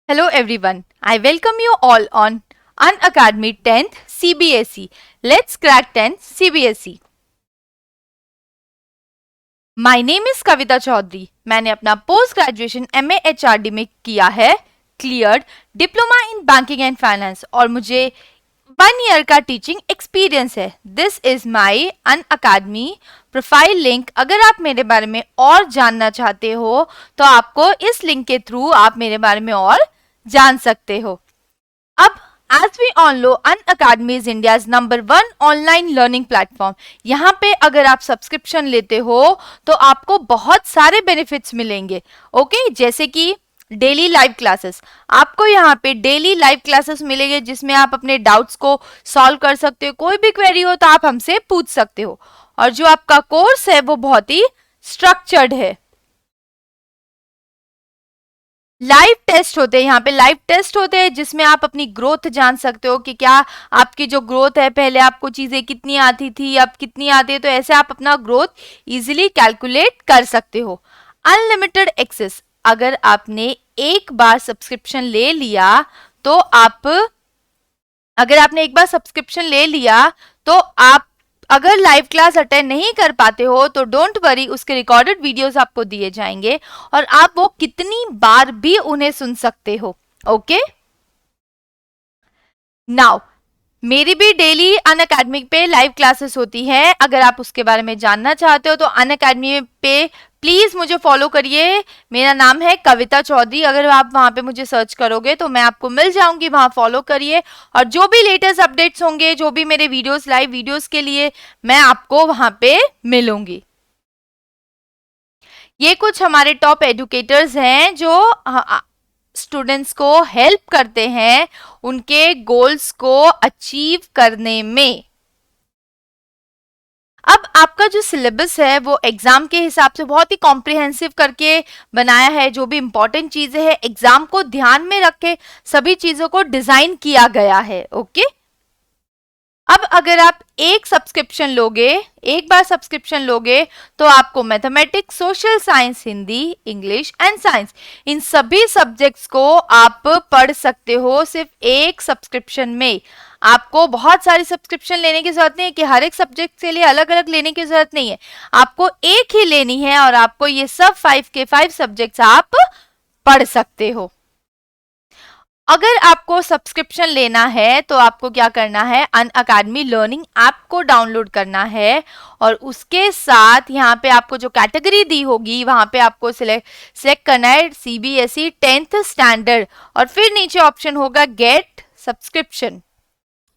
Hello everyone, I welcome you all on Unacademy 10th CBSE. Let's crack 10th CBSE. My name is Kavita Chaudhary. मैंने अपना post graduation MA HRD में किया है, cleared diploma in banking and finance और मुझे 1 year का teaching experience है. This is my Unacademy profile link. अगर आप मेरे बारे में और जानना चाहते हो तो आपको इस लिंक के थ्रू आप मेरे बारे में और जान सकते हो. अब as we all know, Unacademy is India's #1 online learning platform. यहाँ पे अगर आप सब्सक्रिप्शन लेते हो तो आपको बहुत सारे बेनिफिट्स मिलेंगे. ओके, जैसे कि डेली लाइव क्लासेस. आपको यहाँ पे डेली लाइव क्लासेस मिलेंगे जिसमें आप अपने डाउट्स को सॉल्व कर सकते हो. कोई भी क्वेरी हो तो आप हमसे पूछ सकते हो. और जो आपका कोर्स है वो बहुत ही स्ट्रक्चर्ड है. लाइव टेस्ट होते हैं, यहाँ पे लाइव टेस्ट होते हैं जिसमें आप अपनी ग्रोथ जान सकते हो कि क्या आपकी जो ग्रोथ है, पहले आपको चीजें कितनी आती थी, अब कितनी आती है. तो ऐसे आप अपना ग्रोथ इजीली कैलकुलेट कर सकते हो. Unlimited access. अगर आपने एक बार सब्सक्रिप्शन ले लिया तो आप अगर लाइव क्लास अटेंड नहीं कर पाते हो तो डोंट वरी, उसके रिकॉर्डेड वीडियोस आपको दिए जाएंगे और आप वो कितनी बार भी उन्हें सुन सकते हो. ओके, नाउ मेरी भी डेली अनअकैडमी पे लाइव क्लासेस होती हैं. अगर आप उसके बारे में जानना चाहते हो तो अनअकैडमी पे प्लीज मुझे फॉलो करिए. मेरा नाम है कविता चौधरी. अगर आप वहां पे मुझे सर्च करोगे तो मैं आपको मिल जाऊंगी. वहां फॉलो करिए और जो भी लेटेस्ट अपडेट्स होंगे, जो भी मेरे वीडियोस, लाइव वीडियोस के लिए मैं आपको वहां पे मिलूंगी. ये कुछ हमारे टॉप एजुकेटर्स हैं जो स्टूडेंट्स को हेल्प करते हैं उनके गोल्स को अचीव करने में. अब आपका जो सिलेबस है वो एग्जाम के हिसाब से बहुत ही कॉम्प्रिहेंसिव करके बनाया है. जो भी इंपॉर्टेंट चीजें हैं एग्जाम को ध्यान में रख के सभी चीजों को डिजाइन किया गया है. ओके, अब अगर आप एक बार सब्सक्रिप्शन लोगे तो आपको mathematics, social science, Hindi, English and science, इन सभी सब्जेक्ट्स को आप पढ़ सकते हो सिर्फ एक सब्सक्रिप्शन में. आपको बहुत सारी सब्सक्रिप्शन लेने की जरूरत नहीं है कि हर एक सब्जेक्ट के लिए अलग अलग लेने की जरूरत नहीं है. आपको एक ही लेनी है और आपको ये सब 5 के 5 सब्जेक्ट्स आप पढ़ सकते हो. अगर आपको सब्सक्रिप्शन लेना है तो आपको क्या करना है, अनअकैडमी लर्निंग ऐप को डाउनलोड करना है और उसके साथ यहाँ पे आपको जो कैटेगरी दी होगी वहां पे आपको सिलेक्ट करना है CBSE 10th स्टैंडर्ड और फिर नीचे ऑप्शन होगा गेट सब्सक्रिप्शन.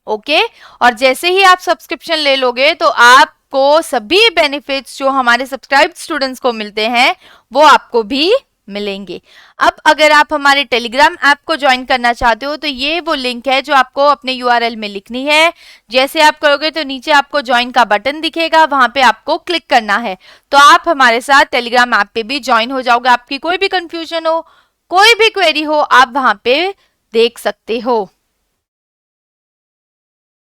ओके, और जैसे ही आप सब्सक्रिप्शन ले लोगे तो आपको सभी बेनिफिट्स जो हमारे सब्सक्राइब्ड स्टूडेंट्स को मिलते हैं वो आपको भी मिलेंगे. अब अगर आप हमारे टेलीग्राम ऐप को ज्वाइन करना चाहते हो तो ये वो लिंक है जो आपको अपने URL में लिखनी है. जैसे आप करोगे तो नीचे आपको ज्वाइन का बटन दिखेगा, वहां पे आपको क्लिक करना है तो आप हमारे साथ टेलीग्राम ऐप पे भी ज्वाइन हो जाओगे. आपकी कोई भी कंफ्यूजन हो, कोई भी क्वेरी हो, आप वहां पे देख सकते हो.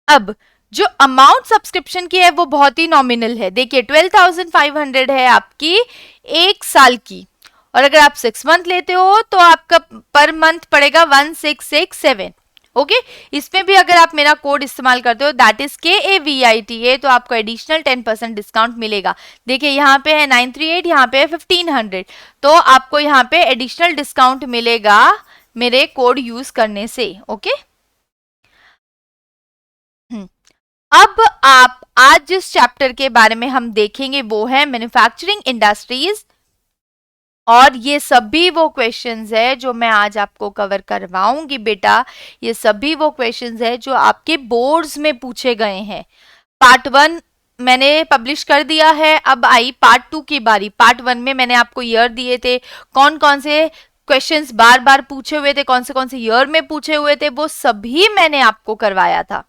अब जो अमाउंट सब्सक्रिप्शन की है वो बहुत ही नॉमिनल है. देखिए 12,500 है आपकी एक साल की और अगर आप 6 मंथ लेते हो तो आपका पर मंथ पड़ेगा 1667. ओके, इसमें भी अगर आप मेरा कोड इस्तेमाल करते हो दैट इज KAVITA तो आपको एडिशनल 10% डिस्काउंट मिलेगा. देखिए यहाँ पे है 938, यहाँ पे है 1500 तो आपको यहाँ पे एडिशनल डिस्काउंट मिलेगा मेरे कोड यूज करने से. ओके, अब आप आज जिस चैप्टर के बारे में हम देखेंगे वो है मैन्युफैक्चरिंग इंडस्ट्रीज और ये सभी वो क्वेश्चंस है जो मैं आज आपको कवर करवाऊंगी. बेटा ये सभी वो क्वेश्चंस है जो आपके बोर्ड्स में पूछे गए हैं. पार्ट 1 मैंने पब्लिश कर दिया है, अब आई पार्ट 2 की बारी. पार्ट 1 में मैंने आपको ईयर दिए थे, कौन कौन से क्वेश्चंस बार बार पूछे हुए थे, कौन से ईयर में पूछे हुए थे, वो सभी मैंने आपको करवाया था.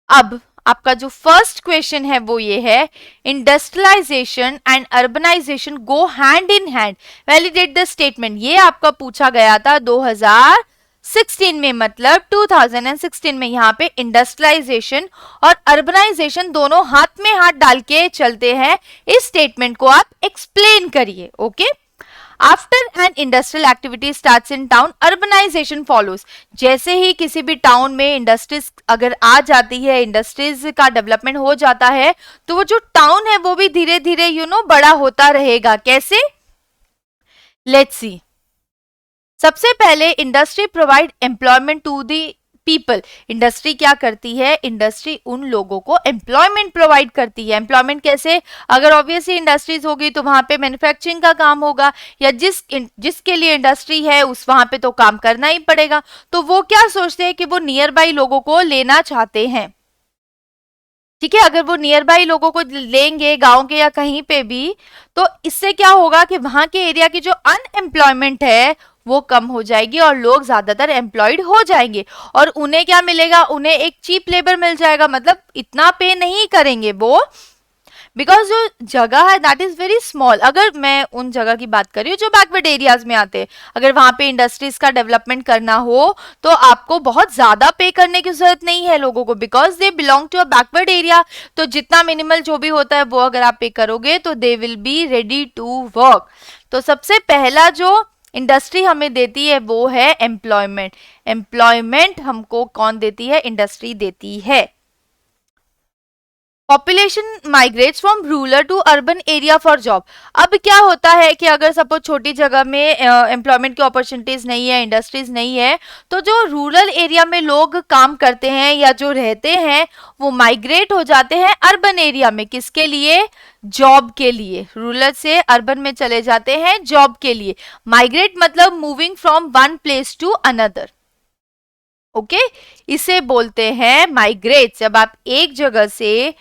अब आपका जो फर्स्ट क्वेश्चन है वो ये है, industrialisation and urbanisation go hand in hand, validate the statement. ये आपका पूछा गया था 2016 में, मतलब 2016 में. यहाँ पे इंडस्ट्रियलाइजेशन और अर्बनाइजेशन दोनों हाथ में हाथ डाल के चलते हैं. इस स्टेटमेंट को आप एक्सप्लेन करिए. Okay, after an industrial activity starts in town urbanisation follows. जैसे ही किसी भी टाउन में इंडस्ट्रीज अगर आ जाती है, इंडस्ट्रीज का डेवलपमेंट हो जाता है, तो वो जो टाउन है वो भी धीरे धीरे बड़ा होता रहेगा। कैसे? Let's see. सबसे पहले industry provide employment to the people. Industry क्या करती है? इंडस्ट्री उन लोगों को एम्प्लॉयमेंट प्रोवाइड करती है। एम्प्लॉयमेंट कैसे? अगर ऑब्वियसली इंडस्ट्रीज होगी तो वहां पे मैन्युफैक्चरिंग का काम होगा, या जिसके लिए इंडस्ट्री है उस वहां पे तो काम करना ही पड़ेगा। तो वो क्या सोचते हैं कि वो नियर बाई लोगों को लेना चाहते हैं। ठीक है, अगर वो नियर बाई लोगों को लेंगे गांव के या कहीं पे भी, तो इससे क्या होगा कि वहां के एरिया की जो अनएम्प्लॉयमेंट है वो कम हो जाएगी और लोग ज्यादातर एम्प्लॉयड हो जाएंगे। और उन्हें क्या मिलेगा? उन्हें एक चीप लेबर मिल जाएगा, मतलब इतना पे नहीं करेंगे वो, बिकॉज जो जगह है दैट इज वेरी स्मॉल। अगर मैं उन जगह की बात कर रही हूँ जो बैकवर्ड एरियाज में आते हैं, अगर वहां पे इंडस्ट्रीज का डेवलपमेंट करना हो तो आपको बहुत ज्यादा पे करने की जरूरत नहीं है लोगों को, because they belong to a backward area. तो जितना मिनिमल जो भी होता है वो अगर आप पे करोगे तो they will be ready to work. तो सबसे पहला जो इंडस्ट्री हमें देती है वो है एम्प्लॉयमेंट। एम्प्लॉयमेंट हमको कौन देती है? इंडस्ट्री देती है। Population migrates from rural to urban area for job. अब क्या होता है कि अगर सपोज छोटी जगह में एम्प्लॉयमेंट की अपॉर्चुनिटीज नहीं है, इंडस्ट्रीज नहीं है, तो जो रूरल एरिया में लोग काम करते हैं या जो रहते हैं वो माइग्रेट हो जाते हैं अर्बन एरिया में। किसके लिए? जॉब के लिए। रूरल से अर्बन में चले जाते हैं जॉब के लिए। माइग्रेट मतलब moving from one place to another. Okay, इसे बोलते हैं माइग्रेट। जब आप एक जगह से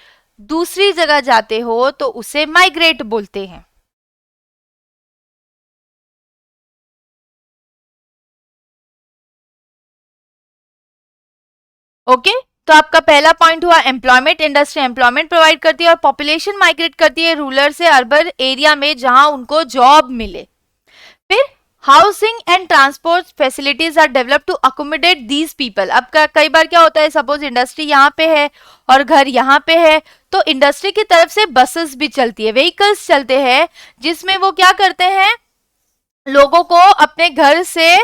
दूसरी जगह जाते हो तो उसे माइग्रेट बोलते हैं। ओके, तो आपका पहला पॉइंट हुआ एम्प्लॉयमेंट। इंडस्ट्री एम्प्लॉयमेंट प्रोवाइड करती है और पॉपुलेशन माइग्रेट करती है रूरल से अर्बन एरिया में जहां उनको जॉब मिले। फिर housing and transport facilities are develop to accommodate these people. अब कई बार क्या होता है, सपोज इंडस्ट्री यहाँ पे है और घर यहाँ पे है, तो इंडस्ट्री की तरफ से बसेस भी चलती है, व्हीकल्स चलते हैं, जिसमें वो क्या करते हैं, लोगों को अपने घर से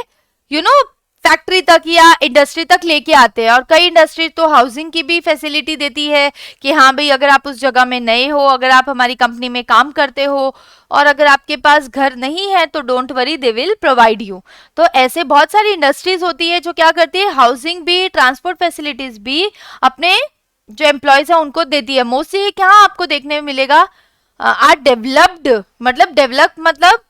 फैक्ट्री तक या इंडस्ट्री तक लेके आते हैं। और कई इंडस्ट्री तो हाउसिंग की भी फैसिलिटी देती है कि हाँ भाई, अगर आप उस जगह में नए हो, अगर आप हमारी कंपनी में काम करते हो और अगर आपके पास घर नहीं है तो don't worry, they will provide you. तो ऐसे बहुत सारी इंडस्ट्रीज होती है जो क्या करती है, हाउसिंग भी, ट्रांसपोर्ट फैसिलिटीज भी अपने जो एम्प्लॉयज है उनको देती है। मोस्टली क्या आपको देखने में मिलेगा, आर डेवलप्ड, मतलब डेवलप मतलब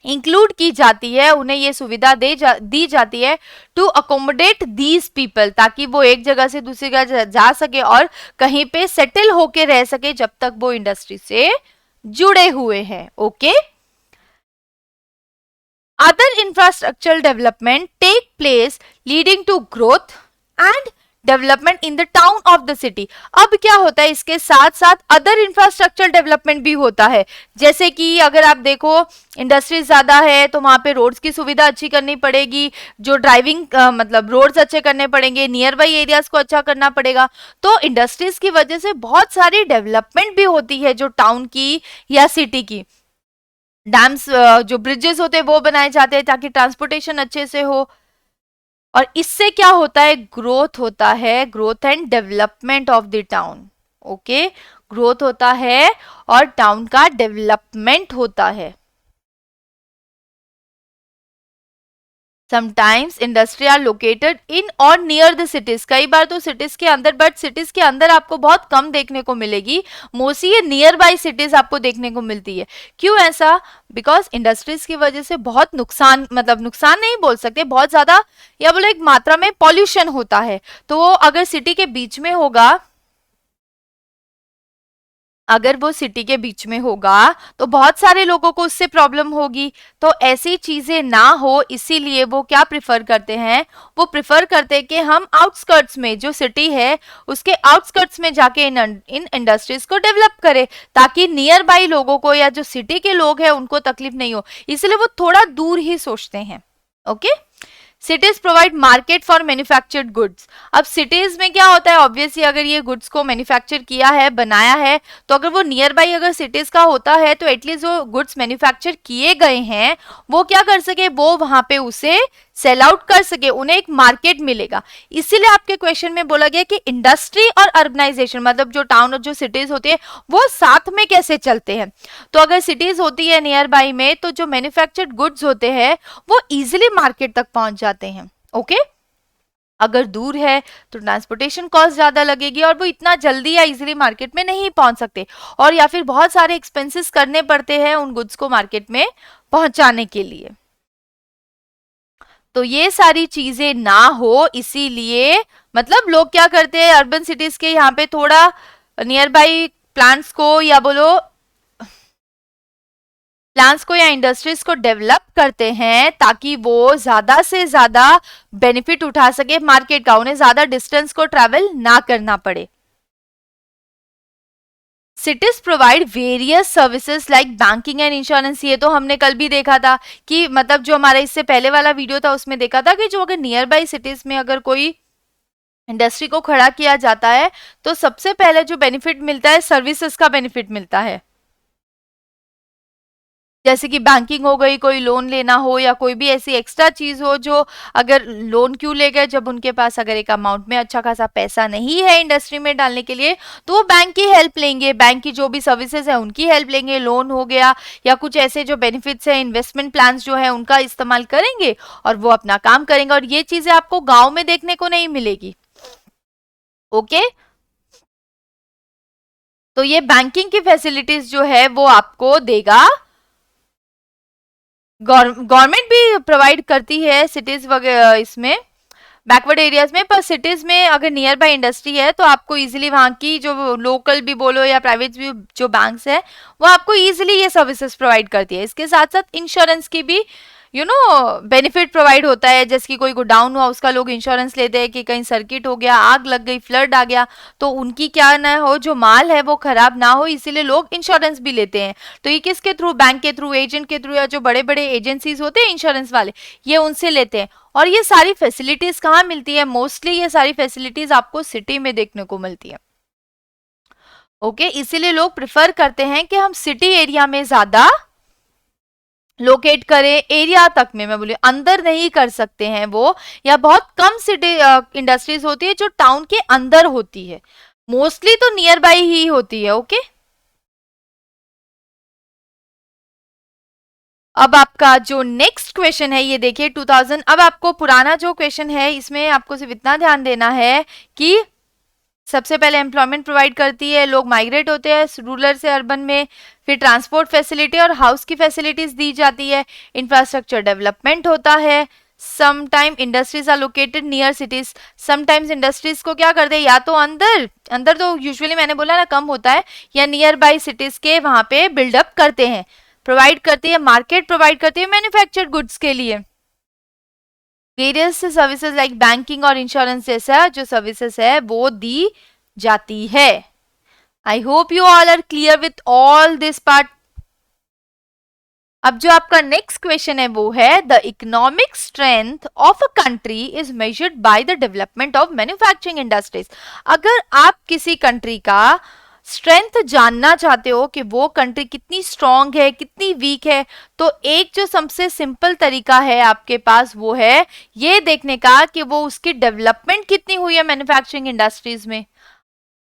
इंक्लूड की जाती है, उन्हें ये सुविधा दी जाती है टू अकोमोडेट दीज पीपल, ताकि वो एक जगह से दूसरी जगह जा सके और कहीं पे सेटल होके रह सके जब तक वो इंडस्ट्री से जुड़े हुए हैं। Okay, other infrastructural development take place leading to growth and development in the town of the city. अब क्या होता है, इसके साथ साथ अदर इंफ्रास्ट्रक्चर डेवलपमेंट भी होता है। जैसे कि अगर आप देखो इंडस्ट्रीज ज्यादा है तो वहां पे रोड्स की सुविधा अच्छी करनी पड़ेगी, जो ड्राइविंग मतलब रोड्स अच्छे करने पड़ेंगे, नियर बाई एरियाज को अच्छा करना पड़ेगा। तो इंडस्ट्रीज की वजह से बहुत सारी डेवलपमेंट भी होती है जो टाउन की या सिटी की। डैम्स, जो ब्रिजेस होते हैं वो बनाए जाते हैं ताकि ट्रांसपोर्टेशन अच्छे से हो। और इससे क्या होता है, ग्रोथ होता है, growth and development of the town. Okay, growth होता है और टाउन का डेवलपमेंट होता है। Sometimes industry are located in और नियर द सिटीज। कई बार तो सिटीज के अंदर, बट सिटीज के अंदर आपको बहुत कम देखने को मिलेगी, मोस्टली ये नियर बाई सिटीज आपको देखने को मिलती है। क्यों ऐसा? बिकॉज इंडस्ट्रीज की वजह से बहुत नुकसान, मतलब नुकसान नहीं बोल सकते, बहुत ज्यादा या बोलो एक मात्रा में पॉल्यूशन होता है। तो वो अगर सिटी के बीच में होगा, अगर वो सिटी के बीच में होगा तो बहुत सारे लोगों को उससे प्रॉब्लम होगी। तो ऐसी चीजें ना हो, इसीलिए वो क्या प्रिफर करते हैं, वो प्रिफर करते हैं कि हम आउटस्कर्ट्स में, जो सिटी है उसके आउटस्कर्ट्स में जाके इन इंडस्ट्रीज को डेवलप करें, ताकि नियर बाई लोगों को या जो सिटी के लोग हैं उनको तकलीफ नहीं हो। इसलिए वो थोड़ा दूर ही सोचते हैं। Okay, cities provide market for manufactured goods. अब सिटीज में क्या होता है, ऑब्वियसली अगर ये गुड्स को मैन्युफैक्चर किया है, बनाया है, तो अगर वो नियर बाई अगर सिटीज का होता है तो एटलीस्ट जो गुड्स मैन्युफैक्चर किए गए हैं वो क्या कर सके, वो वहां पे उसे सेल आउट कर सके, उन्हें एक मार्केट मिलेगा। इसीलिए आपके क्वेश्चन में बोला गया कि इंडस्ट्री और अर्बनाइजेशन, मतलब जो टाउन और जो सिटीज होती है वो साथ में कैसे चलते हैं। तो अगर सिटीज होती है नियर बाई में तो जो मैन्युफैक्चर्ड गुड्स होते हैं वो इजिली मार्केट तक पहुंच जाते हैं। ओके, अगर दूर है तो ट्रांसपोर्टेशन कॉस्ट ज्यादा लगेगी और वो इतना जल्दी या इजीली मार्केट में नहीं पहुंच सकते, और या फिर बहुत सारे एक्सपेंसेस करने पड़ते हैं उन गुड्स को मार्केट में पहुंचाने के लिए। तो ये सारी चीजें ना हो, इसीलिए मतलब लोग क्या करते हैं, अर्बन सिटीज के यहाँ पे थोड़ा नियर बाई प्लांट्स को या बोलो प्लांट्स को या इंडस्ट्रीज को डेवलप करते हैं ताकि वो ज्यादा से ज्यादा बेनिफिट उठा सके मार्केट का, उन्हें ज्यादा डिस्टेंस को ट्रैवल ना करना पड़े। Cities provide various services like banking and insurance. ये तो हमने कल भी देखा था कि मतलब जो हमारा इससे पहले वाला वीडियो था उसमें देखा था कि जो अगर नियर बाई सिटीज में अगर कोई इंडस्ट्री को खड़ा किया जाता है तो सबसे पहले जो बेनिफिट मिलता है सर्विसेज का बेनिफिट मिलता है, जैसे कि बैंकिंग हो गई, कोई लोन लेना हो या कोई भी ऐसी एक्स्ट्रा चीज हो जो अगर लोन क्यों ले गए, जब उनके पास अगर एक अमाउंट में अच्छा खासा पैसा नहीं है इंडस्ट्री में डालने के लिए तो वो बैंक की हेल्प लेंगे, बैंक की जो भी सर्विसेज है उनकी हेल्प लेंगे, लोन हो गया या कुछ ऐसे जो बेनिफिट्स है, इन्वेस्टमेंट प्लान जो है उनका इस्तेमाल करेंगे और वो अपना काम करेंगे। और ये चीजें आपको गाँव में देखने को नहीं मिलेगी। ओके, तो ये बैंकिंग की फैसिलिटीज जो है वो आपको देगा, गवर्नमेंट भी प्रोवाइड करती है सिटीज वगैरह इसमें बैकवर्ड एरियाज में, पर सिटीज में अगर नियर बाय इंडस्ट्री है तो आपको इजीली वहाँ की जो लोकल भी बोलो या प्राइवेट भी जो बैंक्स है वो आपको इजीली ये सर्विसेज प्रोवाइड करती है। इसके साथ साथ इंश्योरेंस की भी बेनिफिट प्रोवाइड होता है, जैसे कि कोई गोडाउन हुआ उसका लोग इंश्योरेंस लेते हैं कि कहीं सर्किट हो गया, आग लग गई, फ्लड आ गया, तो उनकी क्या ना हो, जो माल है वो खराब ना हो, इसीलिए लोग इंश्योरेंस भी लेते हैं। तो ये किसके थ्रू, बैंक के थ्रू, एजेंट के थ्रू, या जो बड़े बड़े एजेंसीज होते हैं इंश्योरेंस वाले ये उनसे लेते हैं। और ये सारी फैसिलिटीज कहाँ मिलती है, मोस्टली ये सारी फैसिलिटीज आपको सिटी में देखने को मिलती है। ओके, इसीलिए लोग प्रिफर करते हैं कि हम सिटी एरिया में ज्यादा लोकेट करें, एरिया तक में, मैं बोली अंदर नहीं कर सकते हैं वो, या बहुत कम सिटी इंडस्ट्रीज होती है जो टाउन के अंदर होती है, मोस्टली तो नियर बाई ही होती है। ओके, अब आपका जो नेक्स्ट क्वेश्चन है ये देखिए 2000। अब आपको पुराना जो क्वेश्चन है इसमें आपको सिर्फ इतना ध्यान देना है कि सबसे पहले एम्प्लॉयमेंट प्रोवाइड करती है, लोग माइग्रेट होते हैं रूरल से अर्बन में, फिर ट्रांसपोर्ट फैसिलिटी और हाउस की फैसिलिटीज दी जाती है, इंफ्रास्ट्रक्चर डेवलपमेंट होता है, sometime industries are located near cities. Sometimes industries को क्या करते हैं, या तो अंदर अंदर तो यूजुअली मैंने बोला ना कम होता है, या नियर बाई सिटीज के वहां पे बिल्डअप करते हैं, प्रोवाइड करती है, मार्केट प्रोवाइड करती है मैन्युफैक्चर्ड गुड्स के लिए। वेरियस सर्विसेज लाइक बैंकिंग और इंश्योरेंस जैसा जो सर्विसेज है वो दी जाती है। I hope you all are clear with all this part. अब जो आपका नेक्स्ट क्वेश्चन है वो है the economic strength of a country is measured by the development of manufacturing industries. अगर आप किसी कंट्री का स्ट्रेंथ जानना चाहते हो कि वो कंट्री कितनी स्ट्रांग है कितनी वीक है, तो एक जो सबसे सिंपल तरीका है आपके पास वो है ये देखने का कि वो उसकी डेवलपमेंट कितनी हुई है मैन्युफैक्चरिंग इंडस्ट्रीज में।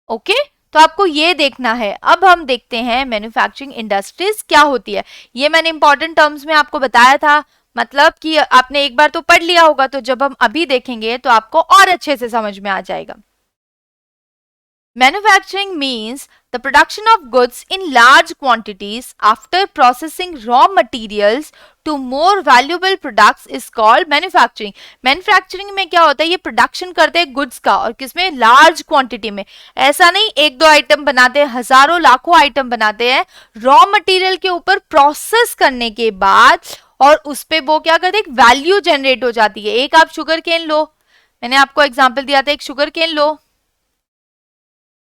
ओके, तो आपको ये देखना है। अब हम देखते हैं मैन्युफैक्चरिंग इंडस्ट्रीज क्या होती है। ये मैंने इंपॉर्टेंट टर्म्स में आपको बताया था, मतलब कि आपने एक बार तो पढ़ लिया होगा, तो जब हम अभी देखेंगे तो आपको और अच्छे से समझ में आ जाएगा। Manufacturing means the production of goods in large quantities after processing raw materials to more valuable products is called manufacturing. Manufacturing में क्या होता है, ये प्रोडक्शन करते हैं गुड्स का, और किसमें, लार्ज क्वांटिटी में। ऐसा नहीं एक दो आइटम बनाते हैं, हजारों लाखों आइटम बनाते हैं रॉ मटेरियल के ऊपर प्रोसेस करने के बाद, और उस पे वो क्या करते हैं, वैल्यू जनरेट हो जाती है। एक आप शुगर केन लो, मैंने आपको एग्जाम्पल दिया था, एक शुगर केन लो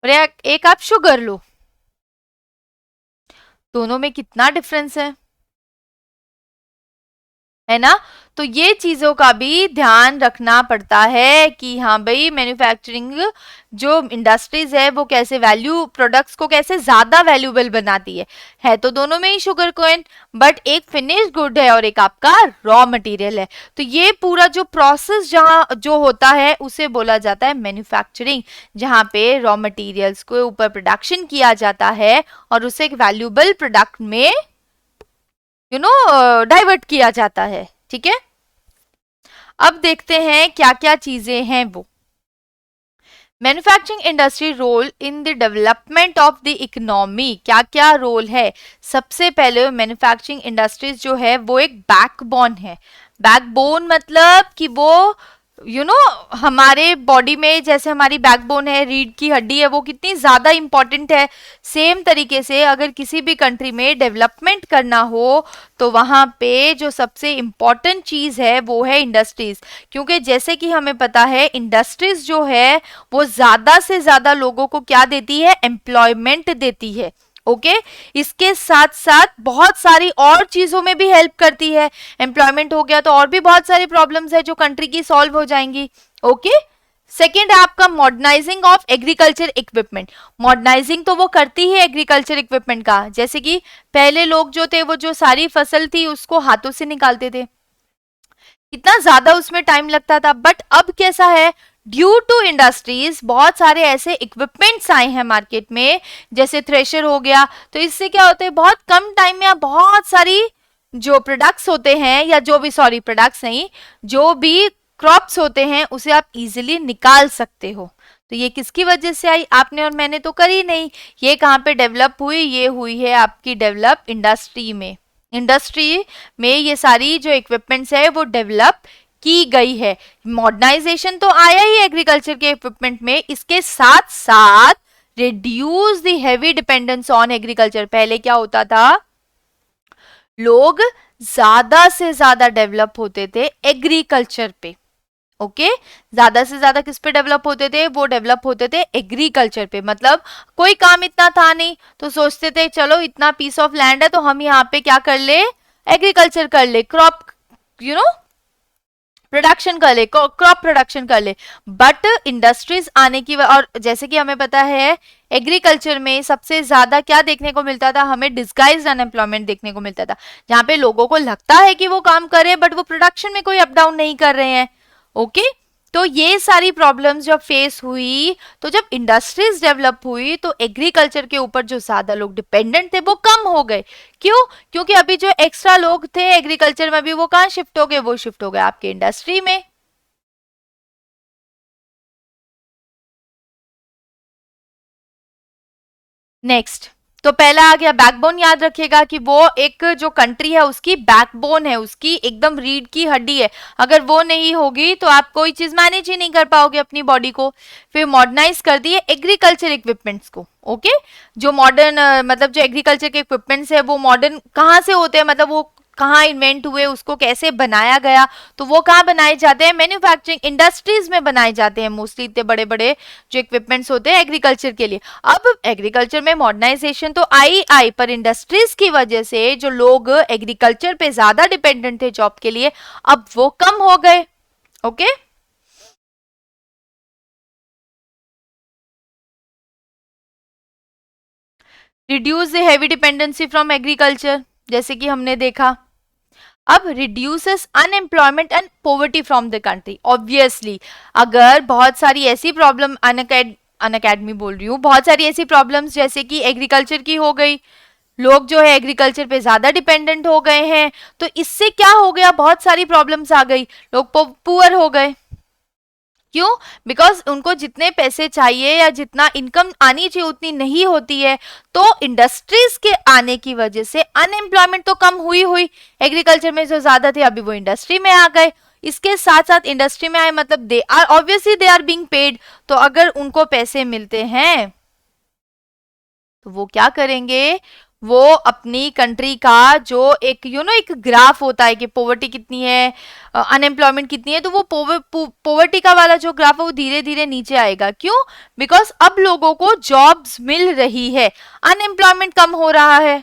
और एक आप शुगर लो, दोनों में कितना डिफरेंस है। है ना। तो ये चीजों का भी ध्यान रखना पड़ता है कि हाँ भाई मैन्युफैक्चरिंग जो इंडस्ट्रीज है वो कैसे वैल्यू प्रोडक्ट्स को कैसे ज्यादा वैल्यूएबल बनाती है तो दोनों में ही शुगर कोइन, बट एक फिनिश गुड है और एक आपका रॉ मटेरियल है। तो ये पूरा जो प्रोसेस जहाँ जो होता है उसे बोला जाता है मैन्युफैक्चरिंग, जहाँ पे रॉ मटेरियल्स को ऊपर प्रोडक्शन किया जाता है और उसे एक वैल्यूएबल प्रोडक्ट में डाइवर्ट किया जाता है। ठीक है, अब देखते हैं क्या क्या चीजें हैं वो। Manufacturing industry role in the development of the economy, क्या क्या रोल है। सबसे पहले मैन्युफैक्चरिंग इंडस्ट्रीज जो है वो एक बैकबोन है। बैकबोन मतलब कि वो हमारे बॉडी में जैसे हमारी बैकबोन है, रीढ़ की हड्डी है, वो कितनी ज्यादा इंपॉर्टेंट है। सेम तरीके से अगर किसी भी कंट्री में डेवलपमेंट करना हो तो वहां पे जो सबसे इंपॉर्टेंट चीज है वो है इंडस्ट्रीज, क्योंकि जैसे कि हमें पता है इंडस्ट्रीज जो है वो ज्यादा से ज्यादा लोगों को क्या देती है, एम्प्लॉयमेंट देती है। ओके इसके साथ साथ बहुत सारी और चीजों में भी हेल्प करती है। एम्प्लॉयमेंट हो गया तो और भी बहुत सारी प्रॉब्लम्स है जो कंट्री की सॉल्व हो जाएंगी। ओके सेकेंड है आपका modernising of agriculture equipment. Modernising तो वो करती है एग्रीकल्चर इक्विपमेंट का, जैसे कि पहले लोग जो थे वो जो सारी फसल थी उसको हाथों से निकालते थे, कितना ज्यादा उसमें टाइम लगता था। बट अब कैसा है, ड्यू टू इंडस्ट्रीज बहुत सारे ऐसे इक्विपमेंट्स आए हैं मार्केट में, जैसे थ्रेशर हो गया, तो इससे क्या होता है बहुत कम टाइम में आप बहुत सारी जो प्रोडक्ट्स होते हैं या जो भी सॉरी प्रोडक्ट्स नहीं जो भी क्रॉप्स होते हैं उसे आप इजीली निकाल सकते हो। तो ये किसकी वजह से आई, आपने और मैंने तो करी नहीं। ये कहाँ पे डेवलप हुई, ये हुई है आपकी डेवलप इंडस्ट्री में। इंडस्ट्री में ये सारी जो इक्विपमेंट्स है वो डेवलप की गई है। मॉडर्नाइजेशन तो आया ही एग्रीकल्चर के इक्विपमेंट में, इसके साथ साथ reduce the heavy dependence on agriculture. पहले क्या होता था, लोग ज्यादा से ज्यादा डेवलप होते थे एग्रीकल्चर पे। ओके ज्यादा से ज्यादा किस पे डेवलप होते थे, वो डेवलप होते थे एग्रीकल्चर पे। मतलब कोई काम इतना था नहीं तो सोचते थे चलो इतना पीस ऑफ लैंड है तो हम यहाँ पे क्या कर ले, एग्रीकल्चर कर ले, क्रॉप प्रोडक्शन कर ले, क्रॉप प्रोडक्शन कर ले। बट इंडस्ट्रीज आने की और जैसे कि हमें पता है एग्रीकल्चर में सबसे ज्यादा क्या देखने को मिलता था, हमें डिस्गाइज्ड अनएम्प्लॉयमेंट देखने को मिलता था, जहां पे लोगों को लगता है कि वो काम कर रहे हैं बट वो प्रोडक्शन में कोई अप डाउन नहीं कर रहे हैं। ओके तो ये सारी प्रॉब्लम्स जब फेस हुई, तो जब इंडस्ट्रीज डेवलप हुई तो एग्रीकल्चर के ऊपर जो ज्यादा लोग डिपेंडेंट थे वो कम हो गए। क्यों, क्योंकि अभी जो एक्स्ट्रा लोग थे एग्रीकल्चर में भी वो कहाँ शिफ्ट हो गए, वो शिफ्ट हो गए आपके इंडस्ट्री में। नेक्स्ट, तो पहला आ गया बैकबोन। याद रखिएगा कि वो एक जो कंट्री है उसकी बैकबोन है, उसकी एकदम रीढ़ की हड्डी है। अगर वो नहीं होगी तो आप कोई चीज मैनेज ही नहीं कर पाओगे अपनी बॉडी को। फिर मॉडर्नाइज कर दिए एग्रीकल्चर इक्विपमेंट्स को। ओके जो मॉडर्न मतलब जो एग्रीकल्चर के इक्विपमेंट्स है वो मॉडर्न कहाँ से होते हैं, मतलब वो कहाँ इन्वेंट हुए, उसको कैसे बनाया गया, तो वो कहाँ बनाए जाते हैं, मैन्युफैक्चरिंग इंडस्ट्रीज में बनाए जाते हैं मोस्टली। इतने बड़े बड़े जो इक्विपमेंट्स होते हैं एग्रीकल्चर के लिए। अब एग्रीकल्चर में मॉडर्नाइजेशन तो आई पर इंडस्ट्रीज की वजह से जो लोग एग्रीकल्चर पे ज्यादा डिपेंडेंट थे जॉब के लिए, अब वो कम हो गए। Okay reduce the heavy dependency from agriculture, जैसे कि हमने देखा। अब reduces unemployment and poverty from the country. Obviously अगर बहुत सारी ऐसी प्रॉब्लम अनअकैडमी बोल रही हूँ, बहुत सारी ऐसी प्रॉब्लम्स जैसे कि एग्रीकल्चर की हो गई, लोग जो है एग्रीकल्चर पे ज्यादा डिपेंडेंट हो गए हैं, तो इससे क्या हो गया, बहुत सारी प्रॉब्लम्स आ गई, लोग पुअर हो गए। क्यों, बिकॉज उनको जितने पैसे चाहिए या जितना इनकम आनी चाहिए उतनी नहीं होती है। तो इंडस्ट्रीज के आने की वजह से अनएम्प्लॉयमेंट तो कम हुई हुई, एग्रीकल्चर में जो ज्यादा थे अभी वो इंडस्ट्री में आ गए। इसके साथ साथ इंडस्ट्री में आए मतलब they are obviously they are being paid, तो अगर उनको पैसे मिलते हैं तो वो क्या करेंगे, वो अपनी कंट्री का जो एक एक ग्राफ होता है कि पॉवर्टी कितनी है, अनएम्प्लॉयमेंट कितनी है, तो वो पॉवर्टी का वाला जो ग्राफ है वो धीरे धीरे नीचे आएगा। क्यों, बिकॉज अब लोगों को जॉब्स मिल रही है, अनएम्प्लॉयमेंट कम हो रहा है।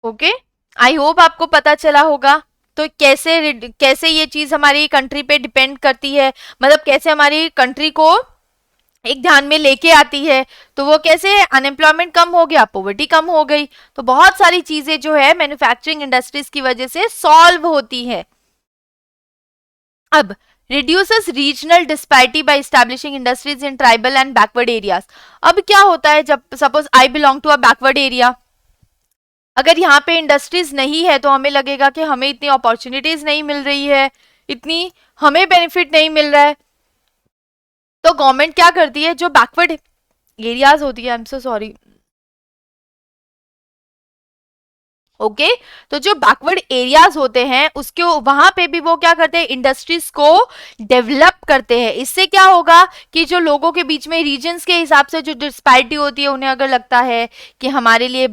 ओके, आई होप आपको पता चला होगा। तो कैसे कैसे ये चीज हमारी कंट्री पे डिपेंड करती है, मतलब कैसे हमारी कंट्री को एक ध्यान में लेके आती है। तो वो कैसे, अनएम्प्लॉयमेंट कम हो गया, पॉवर्टी कम हो गई, तो बहुत सारी चीजें जो है मैन्युफैक्चरिंग इंडस्ट्रीज की वजह से सॉल्व होती है। अब reduces regional disparity by establishing industries in tribal and backward areas। अब क्या होता है, जब suppose I belong to a backward area, अगर यहाँ पे इंडस्ट्रीज नहीं है तो हमें लगेगा कि हमें इतनी अपॉर्चुनिटीज नहीं मिल रही है, इतनी हमें बेनिफिट नहीं मिल रहा है। तो गवर्नमेंट क्या करती है, जो बैकवर्ड एरियाज होती है, I am so sorry, okay तो जो बैकवर्ड एरियाज होते हैं उसके वहां पे भी वो क्या करते हैं, इंडस्ट्रीज को डेवलप करते हैं। इससे क्या होगा कि जो लोगों के बीच में रीजन्स के हिसाब से जो डिस्पैरिटी होती है, उन्हें अगर लगता है कि हमारे लिए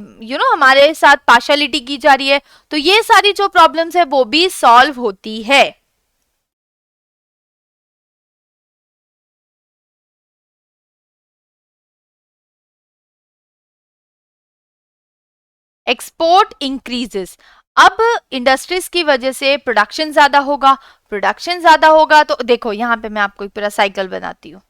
हमारे साथ पार्शलिटी की जा रही है, तो ये सारी जो प्रॉब्लम्स है वो भी सॉल्व होती है। Export increases. अब इंडस्ट्रीज की वजह से प्रोडक्शन ज्यादा होगा, प्रोडक्शन ज्यादा होगा तो देखो यहाँ पे मैं आपको एक पूरा साइकिल बनाती हूँ।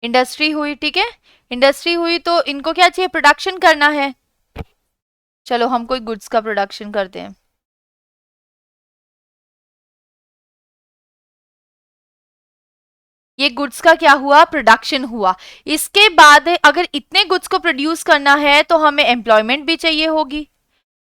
इंडस्ट्री हुई, ठीक है, इंडस्ट्री हुई तो इनको क्या चाहिए, प्रोडक्शन करना है। चलो हम कोई गुड्स का प्रोडक्शन करते हैं। ये गुड्स का क्या हुआ, प्रोडक्शन हुआ। इसके बाद अगर इतने गुड्स को प्रोड्यूस करना है तो हमें एम्प्लॉयमेंट भी चाहिए होगी,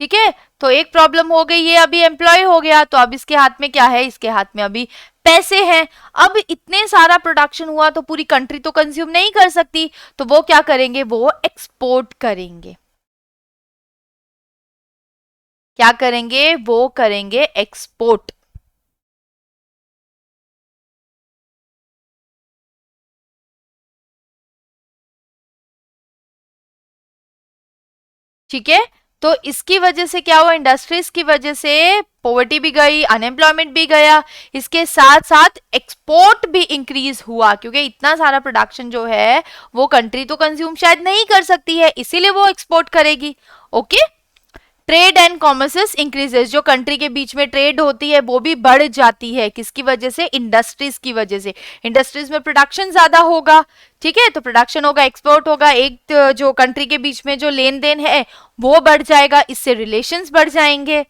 ठीक है। तो एक प्रॉब्लम हो गई, ये अभी एम्प्लॉय हो गया तो अब इसके हाथ में क्या है, इसके हाथ में अभी पैसे हैं। अब इतने सारा प्रोडक्शन हुआ तो पूरी कंट्री तो कंज्यूम नहीं कर सकती, तो वो क्या करेंगे, वो एक्सपोर्ट करेंगे। क्या करेंगे, वो करेंगे एक्सपोर्ट। ठीक है, तो इसकी वजह से क्या हुआ, इंडस्ट्रीज की वजह से पॉवर्टी भी गई, अनएम्प्लॉयमेंट भी गया, इसके साथ साथ एक्सपोर्ट भी इंक्रीज हुआ, क्योंकि इतना सारा प्रोडक्शन जो है वो कंट्री तो कंज्यूम शायद नहीं कर सकती है, इसीलिए वो एक्सपोर्ट करेगी। Okay, trade and commerces increases. जो कंट्री के बीच में ट्रेड होती है वो भी बढ़ जाती है, किसकी वजह से, इंडस्ट्रीज की वजह से। इंडस्ट्रीज में प्रोडक्शन ज्यादा होगा, ठीक है, तो प्रोडक्शन होगा, एक्सपोर्ट होगा, एक जो कंट्री के बीच में जो लेन देन है वो बढ़ जाएगा, इससे रिलेशंस बढ़ जाएंगे।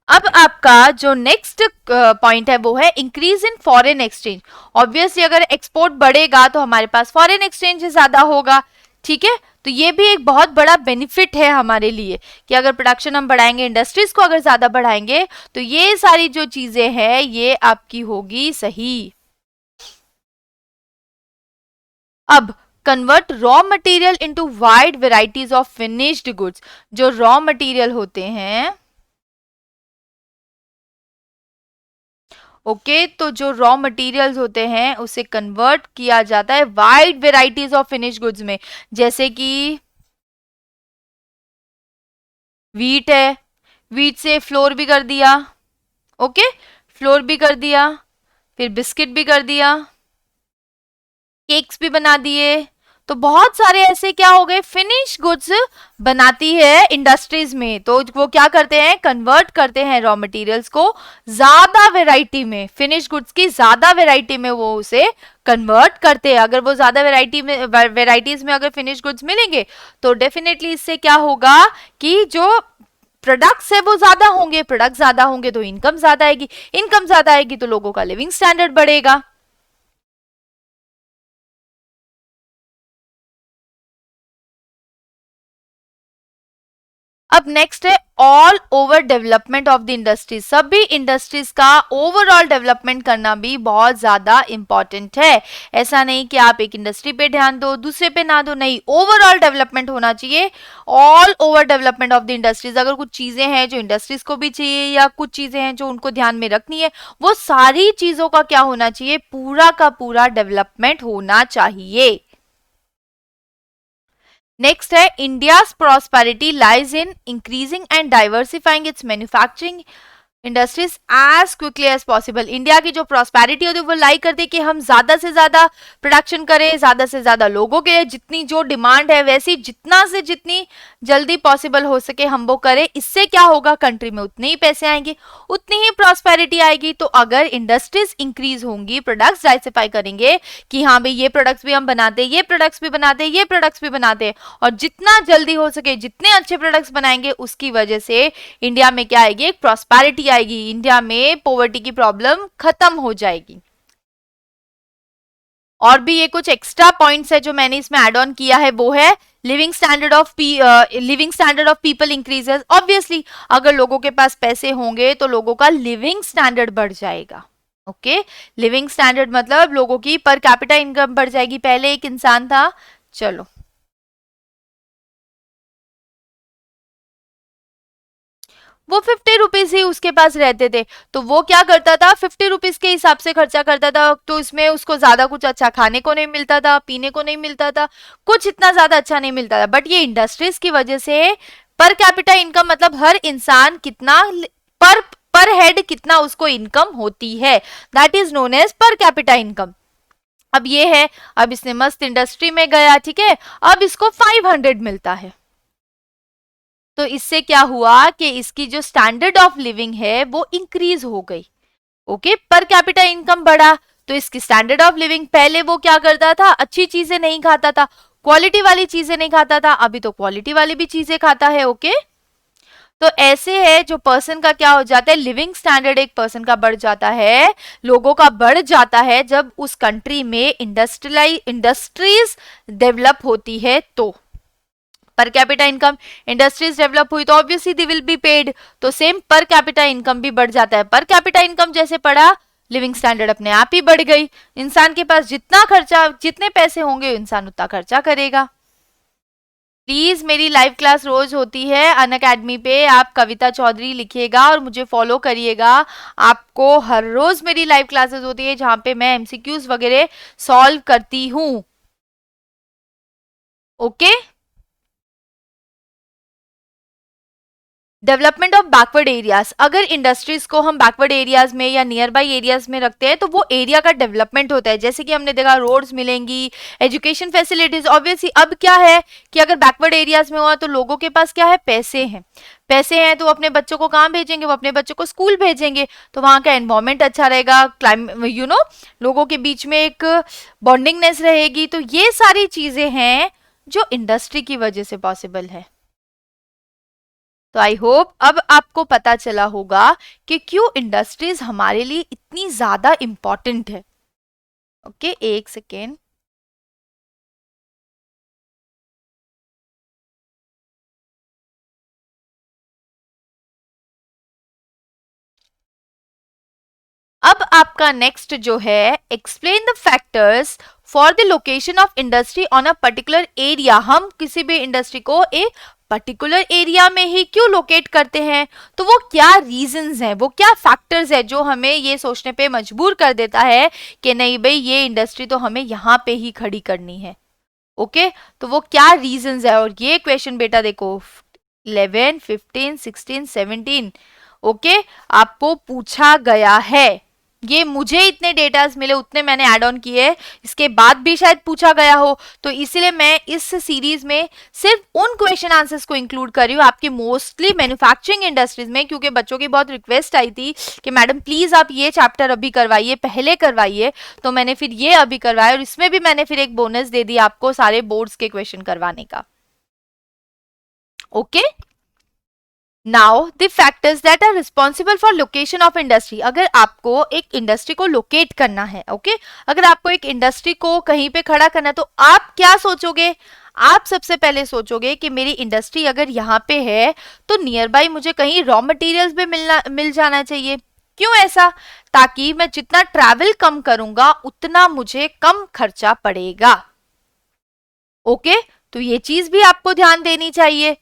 अब आपका जो नेक्स्ट पॉइंट है वो है increase in foreign exchange. Obviously अगर एक्सपोर्ट बढ़ेगा तो हमारे पास फॉरेन एक्सचेंज ज्यादा होगा, ठीक है। तो ये भी एक बहुत बड़ा बेनिफिट है हमारे लिए कि अगर प्रोडक्शन हम बढ़ाएंगे, इंडस्ट्रीज को अगर ज्यादा बढ़ाएंगे तो ये सारी जो चीजें हैं ये आपकी होगी सही। अब convert raw material into wide varieties of finished goods. जो रॉ मटेरियल होते हैं, ओके तो जो रॉ मटेरियल्स होते हैं उसे कन्वर्ट किया जाता है wide varieties of finish goods में। जैसे कि वीट है, वीट से फ्लोर भी कर दिया, ओके फ्लोर भी कर दिया, फिर बिस्किट भी कर दिया, केक्स भी बना दिए। तो बहुत सारे ऐसे क्या हो गए, फिनिश गुड्स बनाती है इंडस्ट्रीज में। तो वो क्या करते हैं, कन्वर्ट करते हैं रॉ मटेरियल्स को ज्यादा वेराइटी में, फिनिश गुड्स की ज्यादा वेराइटी में वो उसे कन्वर्ट करते हैं। अगर वो ज्यादा वेराइटी में, वेराइटीज में अगर फिनिश गुड्स मिलेंगे तो डेफिनेटली इससे क्या होगा कि जो प्रोडक्ट्स है वो ज्यादा होंगे, प्रोडक्ट ज्यादा होंगे तो इनकम ज्यादा आएगी, इनकम ज्यादा आएगी तो लोगों का लिविंग स्टैंडर्ड बढ़ेगा। अब नेक्स्ट है all over development of the industries. सभी इंडस्ट्रीज का ओवरऑल डेवलपमेंट करना भी बहुत ज्यादा इंपॉर्टेंट है। ऐसा नहीं कि आप एक इंडस्ट्री पे ध्यान दो दूसरे पे ना दो, नहीं, ओवरऑल डेवलपमेंट होना चाहिए। All over development of the industries. अगर कुछ चीजें हैं जो इंडस्ट्रीज को भी चाहिए या कुछ चीजें हैं जो उनको ध्यान में रखनी है, वो सारी चीजों का क्या होना चाहिए, पूरा का पूरा डेवलपमेंट होना चाहिए। नेक्स्ट है India's prosperity lies in increasing and diversifying its manufacturing industries as quickly as possible. India की जो प्रॉस्पेरिटी होती है वो लाई करती है कि हम ज्यादा से ज्यादा प्रोडक्शन करें, ज्यादा से ज्यादा लोगों के लिए जितनी जो डिमांड है वैसी जितना से जितनी जल्दी पॉसिबल हो सके हम वो करें। इससे क्या होगा, कंट्री में उतने ही पैसे आएंगे, उतनी ही प्रॉस्पेरिटी आएगी। तो अगर इंडस्ट्रीज इंक्रीज होंगी, प्रोडक्ट्स डाइवर्सिफाई करेंगे कि हाँ भाई ये प्रोडक्ट्स भी हम बनाते हैं, ये प्रोडक्ट्स भी बनाते हैं, ये प्रोडक्ट्स भी बनाते हैं, और जितना जल्दी हो सके जितने अच्छे प्रोडक्ट्स बनाएंगे उसकी वजह से इंडिया में क्या आएगी, एक प्रॉस्पेरिटी आएगी, इंडिया में पॉवर्टी की प्रॉब्लम खत्म हो जाएगी। और भी ये कुछ एक्स्ट्रा पॉइंट्स है जो मैंने इसमें ऐड ऑन किया है, वो है living standard of people increases. Obviously अगर लोगों के पास पैसे होंगे तो लोगों का लिविंग स्टैंडर्ड बढ़ जाएगा। ओके, लिविंग स्टैंडर्ड मतलब लोगों की पर कैपिटा इनकम बढ़ जाएगी। पहले एक इंसान था, चलो वो 50 रुपीज ही उसके पास रहते थे, तो वो क्या करता था, 50 रुपीज के हिसाब से खर्चा करता था। तो इसमें उसको ज्यादा कुछ अच्छा खाने को नहीं मिलता था, पीने को नहीं मिलता था, कुछ इतना ज्यादा अच्छा नहीं मिलता था। बट ये इंडस्ट्रीज की वजह से पर कैपिटा इनकम मतलब हर इंसान कितना पर पर हेड कितना उसको इनकम होती है, that is known as per capita income. अब ये है, अब इसने मस्त इंडस्ट्री में गया, ठीक है, अब इसको 500 मिलता है। तो इससे क्या हुआ कि इसकी जो स्टैंडर्ड ऑफ लिविंग है वो इंक्रीज हो गई। ओके, पर कैपिटा इनकम बढ़ा तो इसकी स्टैंडर्ड ऑफ लिविंग, पहले वो क्या करता था, अच्छी चीजें नहीं खाता था, क्वालिटी वाली चीजें नहीं खाता था, अभी तो क्वालिटी वाली भी चीजें खाता है। ओके, तो ऐसे है जो पर्सन का क्या हो जाता है, लिविंग स्टैंडर्ड एक पर्सन का बढ़ जाता है, लोगों का बढ़ जाता है जब उस कंट्री में इंडस्ट्रीज डेवलप होती है। तो पर कैपिटा इनकम, इंडस्ट्रीज डेवलप हुई तो obviously they will be paid, तो सेम पर कैपिटा इनकम भी बढ़ जाता है। पर कैपिटा इनकम जैसे बढ़ा, लिविंग स्टैंडर्ड अपने आप ही बढ़ गई। इंसान के पास जितना खर्चा, जितने पैसे होंगे इंसान उतना खर्चा करेगा। प्लीज मेरी लाइव क्लास रोज होती है अनअकैडमी पे, आप कविता चौधरी लिखिएगा और मुझे फॉलो करिएगा। आपको हर रोज मेरी लाइव क्लासेस होती है जहां पे मैं एमसीक्यूज वगैरह सॉल्व करती हूँ। Okay, development of backward areas, अगर इंडस्ट्रीज को हम बैकवर्ड एरियाज में या नियर बाई एरियाज में रखते हैं तो वो एरिया का डेवलपमेंट होता है। जैसे कि हमने देखा रोड्स मिलेंगी, एजुकेशन फैसिलिटीज। ऑब्वियसली अब क्या है कि अगर बैकवर्ड एरियाज में हुआ तो लोगों के पास क्या है, पैसे हैं, पैसे हैं तो वो अपने बच्चों को कहाँ भेजेंगे, वो अपने बच्चों को स्कूल भेजेंगे, तो वहाँ का एनवायरमेंट अच्छा रहेगा, लोगों के बीच में एक बॉन्डिंगनेस रहेगी। तो ये सारी चीजें हैं जो इंडस्ट्री की वजह से पॉसिबल है। तो आई होप अब आपको पता चला होगा कि क्यों इंडस्ट्रीज हमारे लिए इतनी ज्यादा इंपॉर्टेंट है। ओके, एक सेकेंड। अब आपका नेक्स्ट जो है, explain the factors for the location of industry on a particular area. हम किसी भी इंडस्ट्री को एक पर्टिकुलर एरिया में ही क्यों लोकेट करते हैं, तो वो क्या रीजंस हैं, वो क्या फैक्टर्स है जो हमें ये सोचने पे मजबूर कर देता है कि नहीं भाई ये इंडस्ट्री तो हमें यहाँ पे ही खड़ी करनी है। ओके, तो वो क्या रीजंस है, और ये क्वेश्चन बेटा देखो 11, 15, 16, 17 ओके आपको पूछा गया है। ये मुझे इतने डेटास मिले उतने मैंने ऐड ऑन किए, इसके बाद भी शायद पूछा गया हो, तो इसीलिए मैं इस सीरीज में सिर्फ उन क्वेश्चन आंसर्स को इंक्लूड कर रही हूँ आपकी मोस्टली मैन्युफैक्चरिंग इंडस्ट्रीज में, क्योंकि बच्चों की बहुत रिक्वेस्ट आई थी कि मैडम प्लीज आप ये चैप्टर अभी करवाइए, पहले करवाइए, तो मैंने फिर ये अभी करवाया, और इसमें भी मैंने फिर एक बोनस दे दिया आपको सारे बोर्ड्स के क्वेश्चन करवाने का। Okay, now the factors that are responsible for location of industry. अगर आपको एक इंडस्ट्री को लोकेट करना है, ओके अगर आपको एक इंडस्ट्री को कहीं पे खड़ा करना है तो आप क्या सोचोगे, आप सबसे पहले सोचोगे कि मेरी इंडस्ट्री अगर यहाँ पे है तो नियर बाई मुझे कहीं रॉ मटेरियल्स भी मिल जाना चाहिए। क्यों ऐसा, ताकि मैं जितना ट्रैवल कम करूंगा उतना मुझे कम खर्चा पड़ेगा। ओके, तो ये चीज भी आपको ध्यान देनी चाहिए।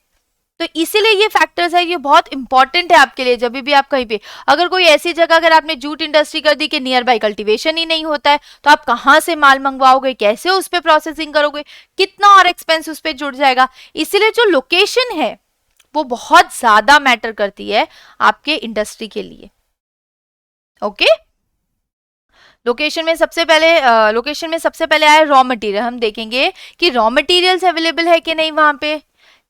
तो इसीलिए ये फैक्टर्स है, ये बहुत इंपॉर्टेंट है आपके लिए। जब भी आप कहीं पे, अगर कोई ऐसी जगह अगर आपने जूट इंडस्ट्री कर दी कि नियर बाई कल्टीवेशन ही नहीं होता है, तो आप कहाँ से माल मंगवाओगे, कैसे उस पर प्रोसेसिंग करोगे, कितना और एक्सपेंस उस पर जुड़ जाएगा। इसीलिए जो लोकेशन है वो बहुत ज्यादा मैटर करती है आपके इंडस्ट्री के लिए। ओके, लोकेशन में सबसे पहले आया रॉ मटेरियल। हम देखेंगे कि रॉ मटेरियल्स अवेलेबल है कि नहीं, वहां पे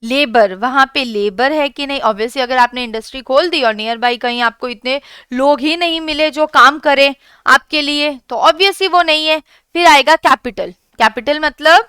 लेबर, वहां पे लेबर है कि नहीं। ऑब्वियसली अगर आपने इंडस्ट्री खोल दी और नियर बाई कहीं आपको इतने लोग ही नहीं मिले जो काम करें आपके लिए, तो ऑब्वियसली वो नहीं है। फिर आएगा कैपिटल। कैपिटल मतलब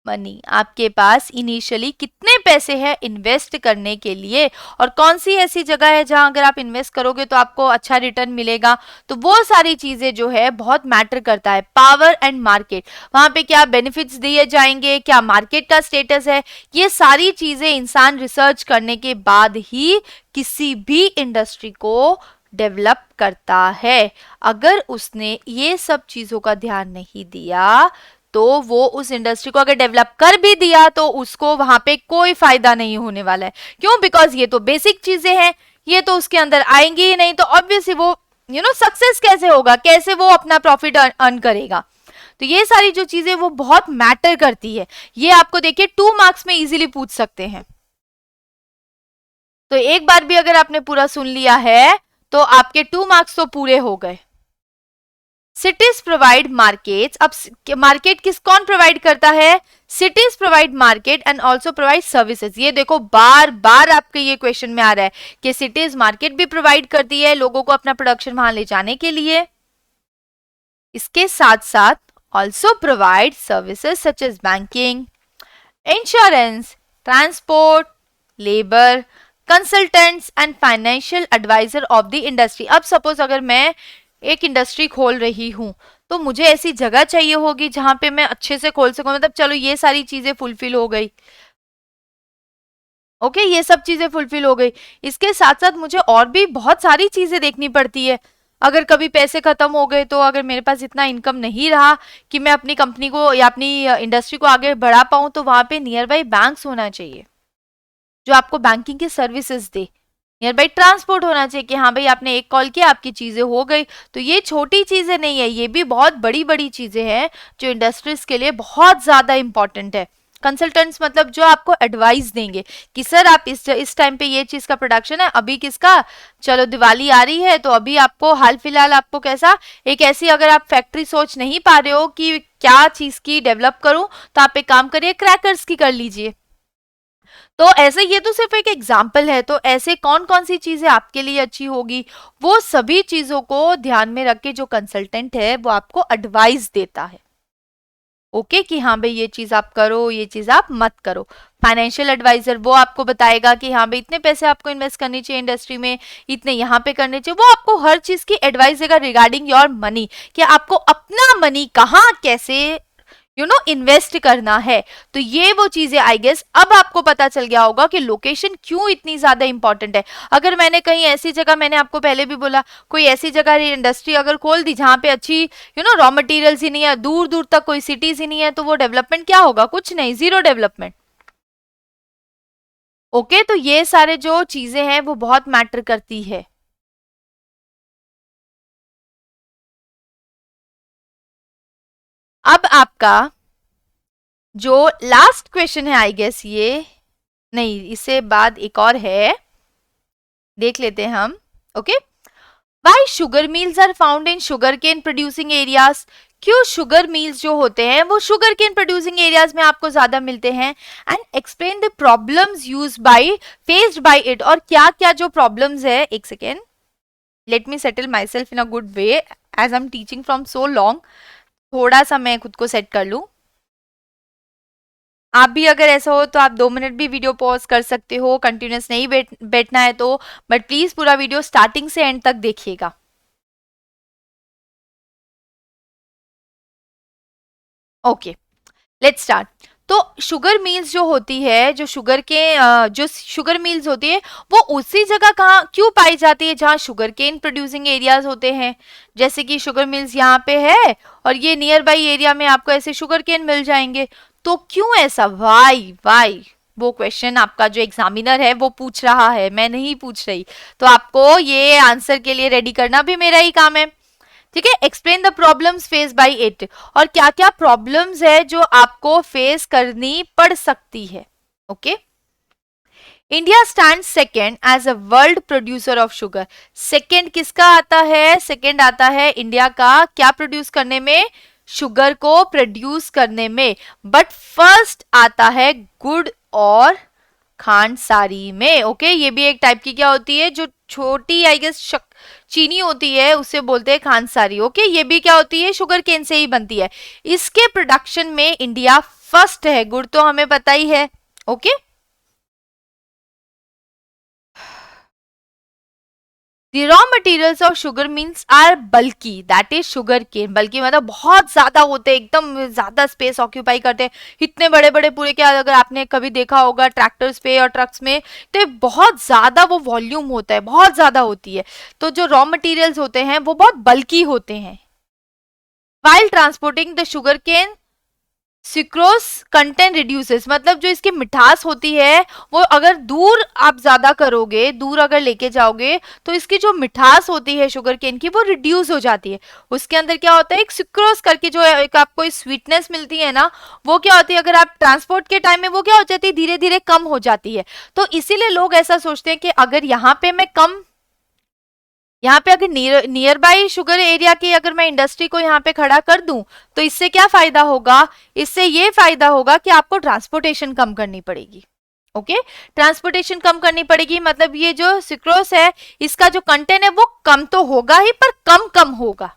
मनी, आपके पास इनिशियली कितने पैसे हैं इन्वेस्ट करने के लिए, और कौन सी ऐसी जगह है जहां अगर आप इन्वेस्ट करोगे तो आपको अच्छा रिटर्न मिलेगा। तो वो सारी चीजें जो है बहुत मैटर करता है। पावर एंड मार्केट, वहां पे क्या बेनिफिट्स दिए जाएंगे, क्या मार्केट का स्टेटस है, ये सारी चीजें इंसान रिसर्च करने के बाद ही किसी भी इंडस्ट्री को डेवलप करता है। अगर उसने ये सब चीजों का ध्यान नहीं दिया तो वो उस इंडस्ट्री को अगर डेवलप कर भी दिया तो उसको वहां पे कोई फायदा नहीं होने वाला है। क्यों? बिकॉज ये तो बेसिक चीजें हैं, ये तो उसके अंदर आएंगी ही नहीं, तो ऑब्वियसली वो सक्सेस कैसे होगा, कैसे वो अपना प्रॉफिट अर्न करेगा। तो ये सारी जो चीजें वो बहुत मैटर करती है। ये आपको देखिए 2 मार्क्स में इजीली पूछ सकते हैं। तो एक बार भी अगर आपने पूरा सुन लिया है तो आपके 2 मार्क्स तो पूरे हो गए। Cities provide markets. अब मार्केट किस कौन प्रोवाइड करता है? Cities provide market and also provide services. ये देखो बार बार आपके ये क्वेश्चन में आ रहा है कि सिटीज मार्केट भी प्रोवाइड करती है लोगों को अपना प्रोडक्शन वहां ले जाने के लिए, इसके साथ साथ also provide services such as banking, insurance, transport, labour, consultants and financial advisor of the industry. अब सपोज अगर मैं एक इंडस्ट्री खोल रही हूं तो मुझे ऐसी जगह चाहिए होगी जहां पे मैं अच्छे से खोल सकूं। मतलब चलो ये सारी चीजें फुलफिल हो गई। ओके, ये सब चीजें फुलफिल हो गई। इसके साथ साथ मुझे और भी बहुत सारी चीजें देखनी पड़ती है। अगर कभी पैसे खत्म हो गए, तो अगर मेरे पास इतना इनकम नहीं रहा कि मैं अपनी कंपनी को या अपनी इंडस्ट्री को आगे बढ़ा पाऊं, तो वहां पे नियर बाई बैंक्स होना चाहिए जो आपको बैंकिंग की services they. Near by transport होना चाहिए कि हाँ भाई आपने एक कॉल किया आपकी चीजें हो गई। तो ये छोटी चीजें नहीं है, ये भी बहुत बड़ी बड़ी चीजें हैं जो इंडस्ट्रीज के लिए बहुत ज्यादा इंपॉर्टेंट है। कंसल्टेंट्स मतलब जो आपको एडवाइस देंगे कि सर आप इस टाइम पे ये चीज का प्रोडक्शन है, अभी किसका, चलो दिवाली आ रही है तो अभी आपको हाल फिलहाल आपको कैसा एक ऐसी, अगर आप फैक्ट्री सोच नहीं पा रहे हो कि क्या चीज की डेवलप करूं, तो आप एक काम करिए क्रैकर्स की कर लीजिए। तो ऐसे ये तो सिर्फ एक एग्जाम्पल है। तो ऐसे कौन कौन सी चीजें आपके लिए अच्छी होगी, वो सभी चीजों को ध्यान में रख के जो कंसल्टेंट है वो आपको एडवाइस देता है। ओके कि हाँ भाई ये चीज आप करो, ये चीज आप मत करो। फाइनेंशियल एडवाइजर वो आपको बताएगा कि हाँ भाई इतने पैसे आपको इन्वेस्ट करनी चाहिए इंडस्ट्री में, इतने यहाँ पे करने चाहिए। वो आपको हर चीज की एडवाइस देगा रिगार्डिंग योर मनी, कि आपको अपना मनी कहाँ कैसे इन्वेस्ट करना है। तो ये वो चीजें आई गेस अब आपको पता चल गया होगा कि लोकेशन क्यों इतनी ज्यादा इंपॉर्टेंट है। अगर मैंने कहीं ऐसी जगह, मैंने आपको पहले भी बोला, कोई ऐसी जगह इंडस्ट्री अगर खोल दी जहां पे अच्छी रॉ मटेरियल्स ही नहीं है, दूर दूर तक कोई सिटीज ही नहीं है, तो वो डेवलपमेंट क्या होगा? कुछ नहीं, जीरो डेवलपमेंट। ओके, तो ये सारे जो चीजें हैं वो बहुत मैटर करती है। अब आपका जो लास्ट क्वेश्चन है आई गेस, ये नहीं, इससे बाद एक और है, देख लेते हैं हम। Okay, why sugar mills are found in sugar cane producing areas. क्यों शुगर मिल्स जो होते हैं वो शुगर केन प्रोड्यूसिंग एरियाज में आपको ज्यादा मिलते हैं। And explain the problems used by faced by it. और क्या क्या जो प्रॉब्लम्स है, एक second, let me settle myself in a good way as I am teaching from so long. थोड़ा सा मैं खुद को सेट कर लूं। आप भी अगर ऐसा हो तो आप 2 मिनट भी वीडियो पॉज कर सकते हो, कंटिन्यूस नहीं बैठना है तो, बट प्लीज पूरा वीडियो स्टार्टिंग से एंड तक देखिएगा। Okay, let's start. तो शुगर मिल्स जो होती है, जो शुगर के जो शुगर मिल्स होती है वो उसी जगह कहाँ क्यों पाई जाती है जहाँ शुगर केन प्रोड्यूसिंग एरियाज होते हैं। जैसे कि शुगर मिल्स यहाँ पे है और ये नियर बाई एरिया में आपको ऐसे शुगर केन मिल जाएंगे। तो क्यों ऐसा, वाई वाई, वो क्वेश्चन आपका जो एग्जामिनर है वो पूछ रहा है, मैं नहीं पूछ रही। तो आपको ये आंसर के लिए रेडी करना भी मेरा ही काम है। ठीक है, explain the problems face by it, और क्या क्या प्रॉब्लम्स है जो आपको फेस करनी पड़ सकती है। Okay, India stand second as a world producer of sugar. Second किसका आता है, सेकेंड आता है इंडिया का क्या प्रोड्यूस करने में, शुगर को प्रोड्यूस करने में। बट फर्स्ट आता है गुड़ और खांडसारी में। ओके, ये भी एक टाइप की क्या होती है, जो छोटी आई गेस चीनी होती है उसे बोलते हैं खांडसारी। ओके, ये भी क्या होती है, शुगर केन से ही बनती है। इसके प्रोडक्शन में इंडिया फर्स्ट है, गुड़ तो हमें पता ही है। Okay, The raw materials of sugar means are bulky, that is sugar cane। बल्कि मतलब बहुत ज्यादा होते हैं, एकदम ज्यादा स्पेस ऑक्यूपाई करते हैं, इतने बड़े बड़े पूरे, क्या अगर आपने कभी देखा होगा ट्रैक्टर्स पे और ट्रक्स में, तो बहुत ज्यादा वो वॉल्यूम होता है, बहुत ज्यादा होती है। तो जो रॉ मटेरियल्स होते हैं वो बहुत बल्की होते हैं। While transporting the sugar cane, sucrose content reduces, मतलब जो इसकी मिठास होती है वो अगर दूर आप ज्यादा करोगे, दूर अगर लेके जाओगे, तो इसकी जो मिठास होती है शुगर केन की वो रिड्यूस हो जाती है। उसके अंदर क्या होता है, एक सिक्रोस करके जो एक आपको स्वीटनेस मिलती है ना, वो क्या होती है, अगर आप ट्रांसपोर्ट के टाइम में वो क्या हो जाती है, धीरे धीरे कम हो जाती है। तो इसीलिए लोग ऐसा सोचते हैं कि अगर यहाँ पे मैं कम, यहाँ पे अगर नियर बाई शुगर एरिया की अगर मैं इंडस्ट्री को यहाँ पे खड़ा कर दूं, तो इससे क्या फायदा होगा, इससे ये फायदा होगा कि आपको ट्रांसपोर्टेशन कम करनी पड़ेगी। ओके, ट्रांसपोर्टेशन कम करनी पड़ेगी, मतलब ये जो सिक्रोस है इसका जो कंटेंट है वो कम तो होगा ही, पर कम कम होगा।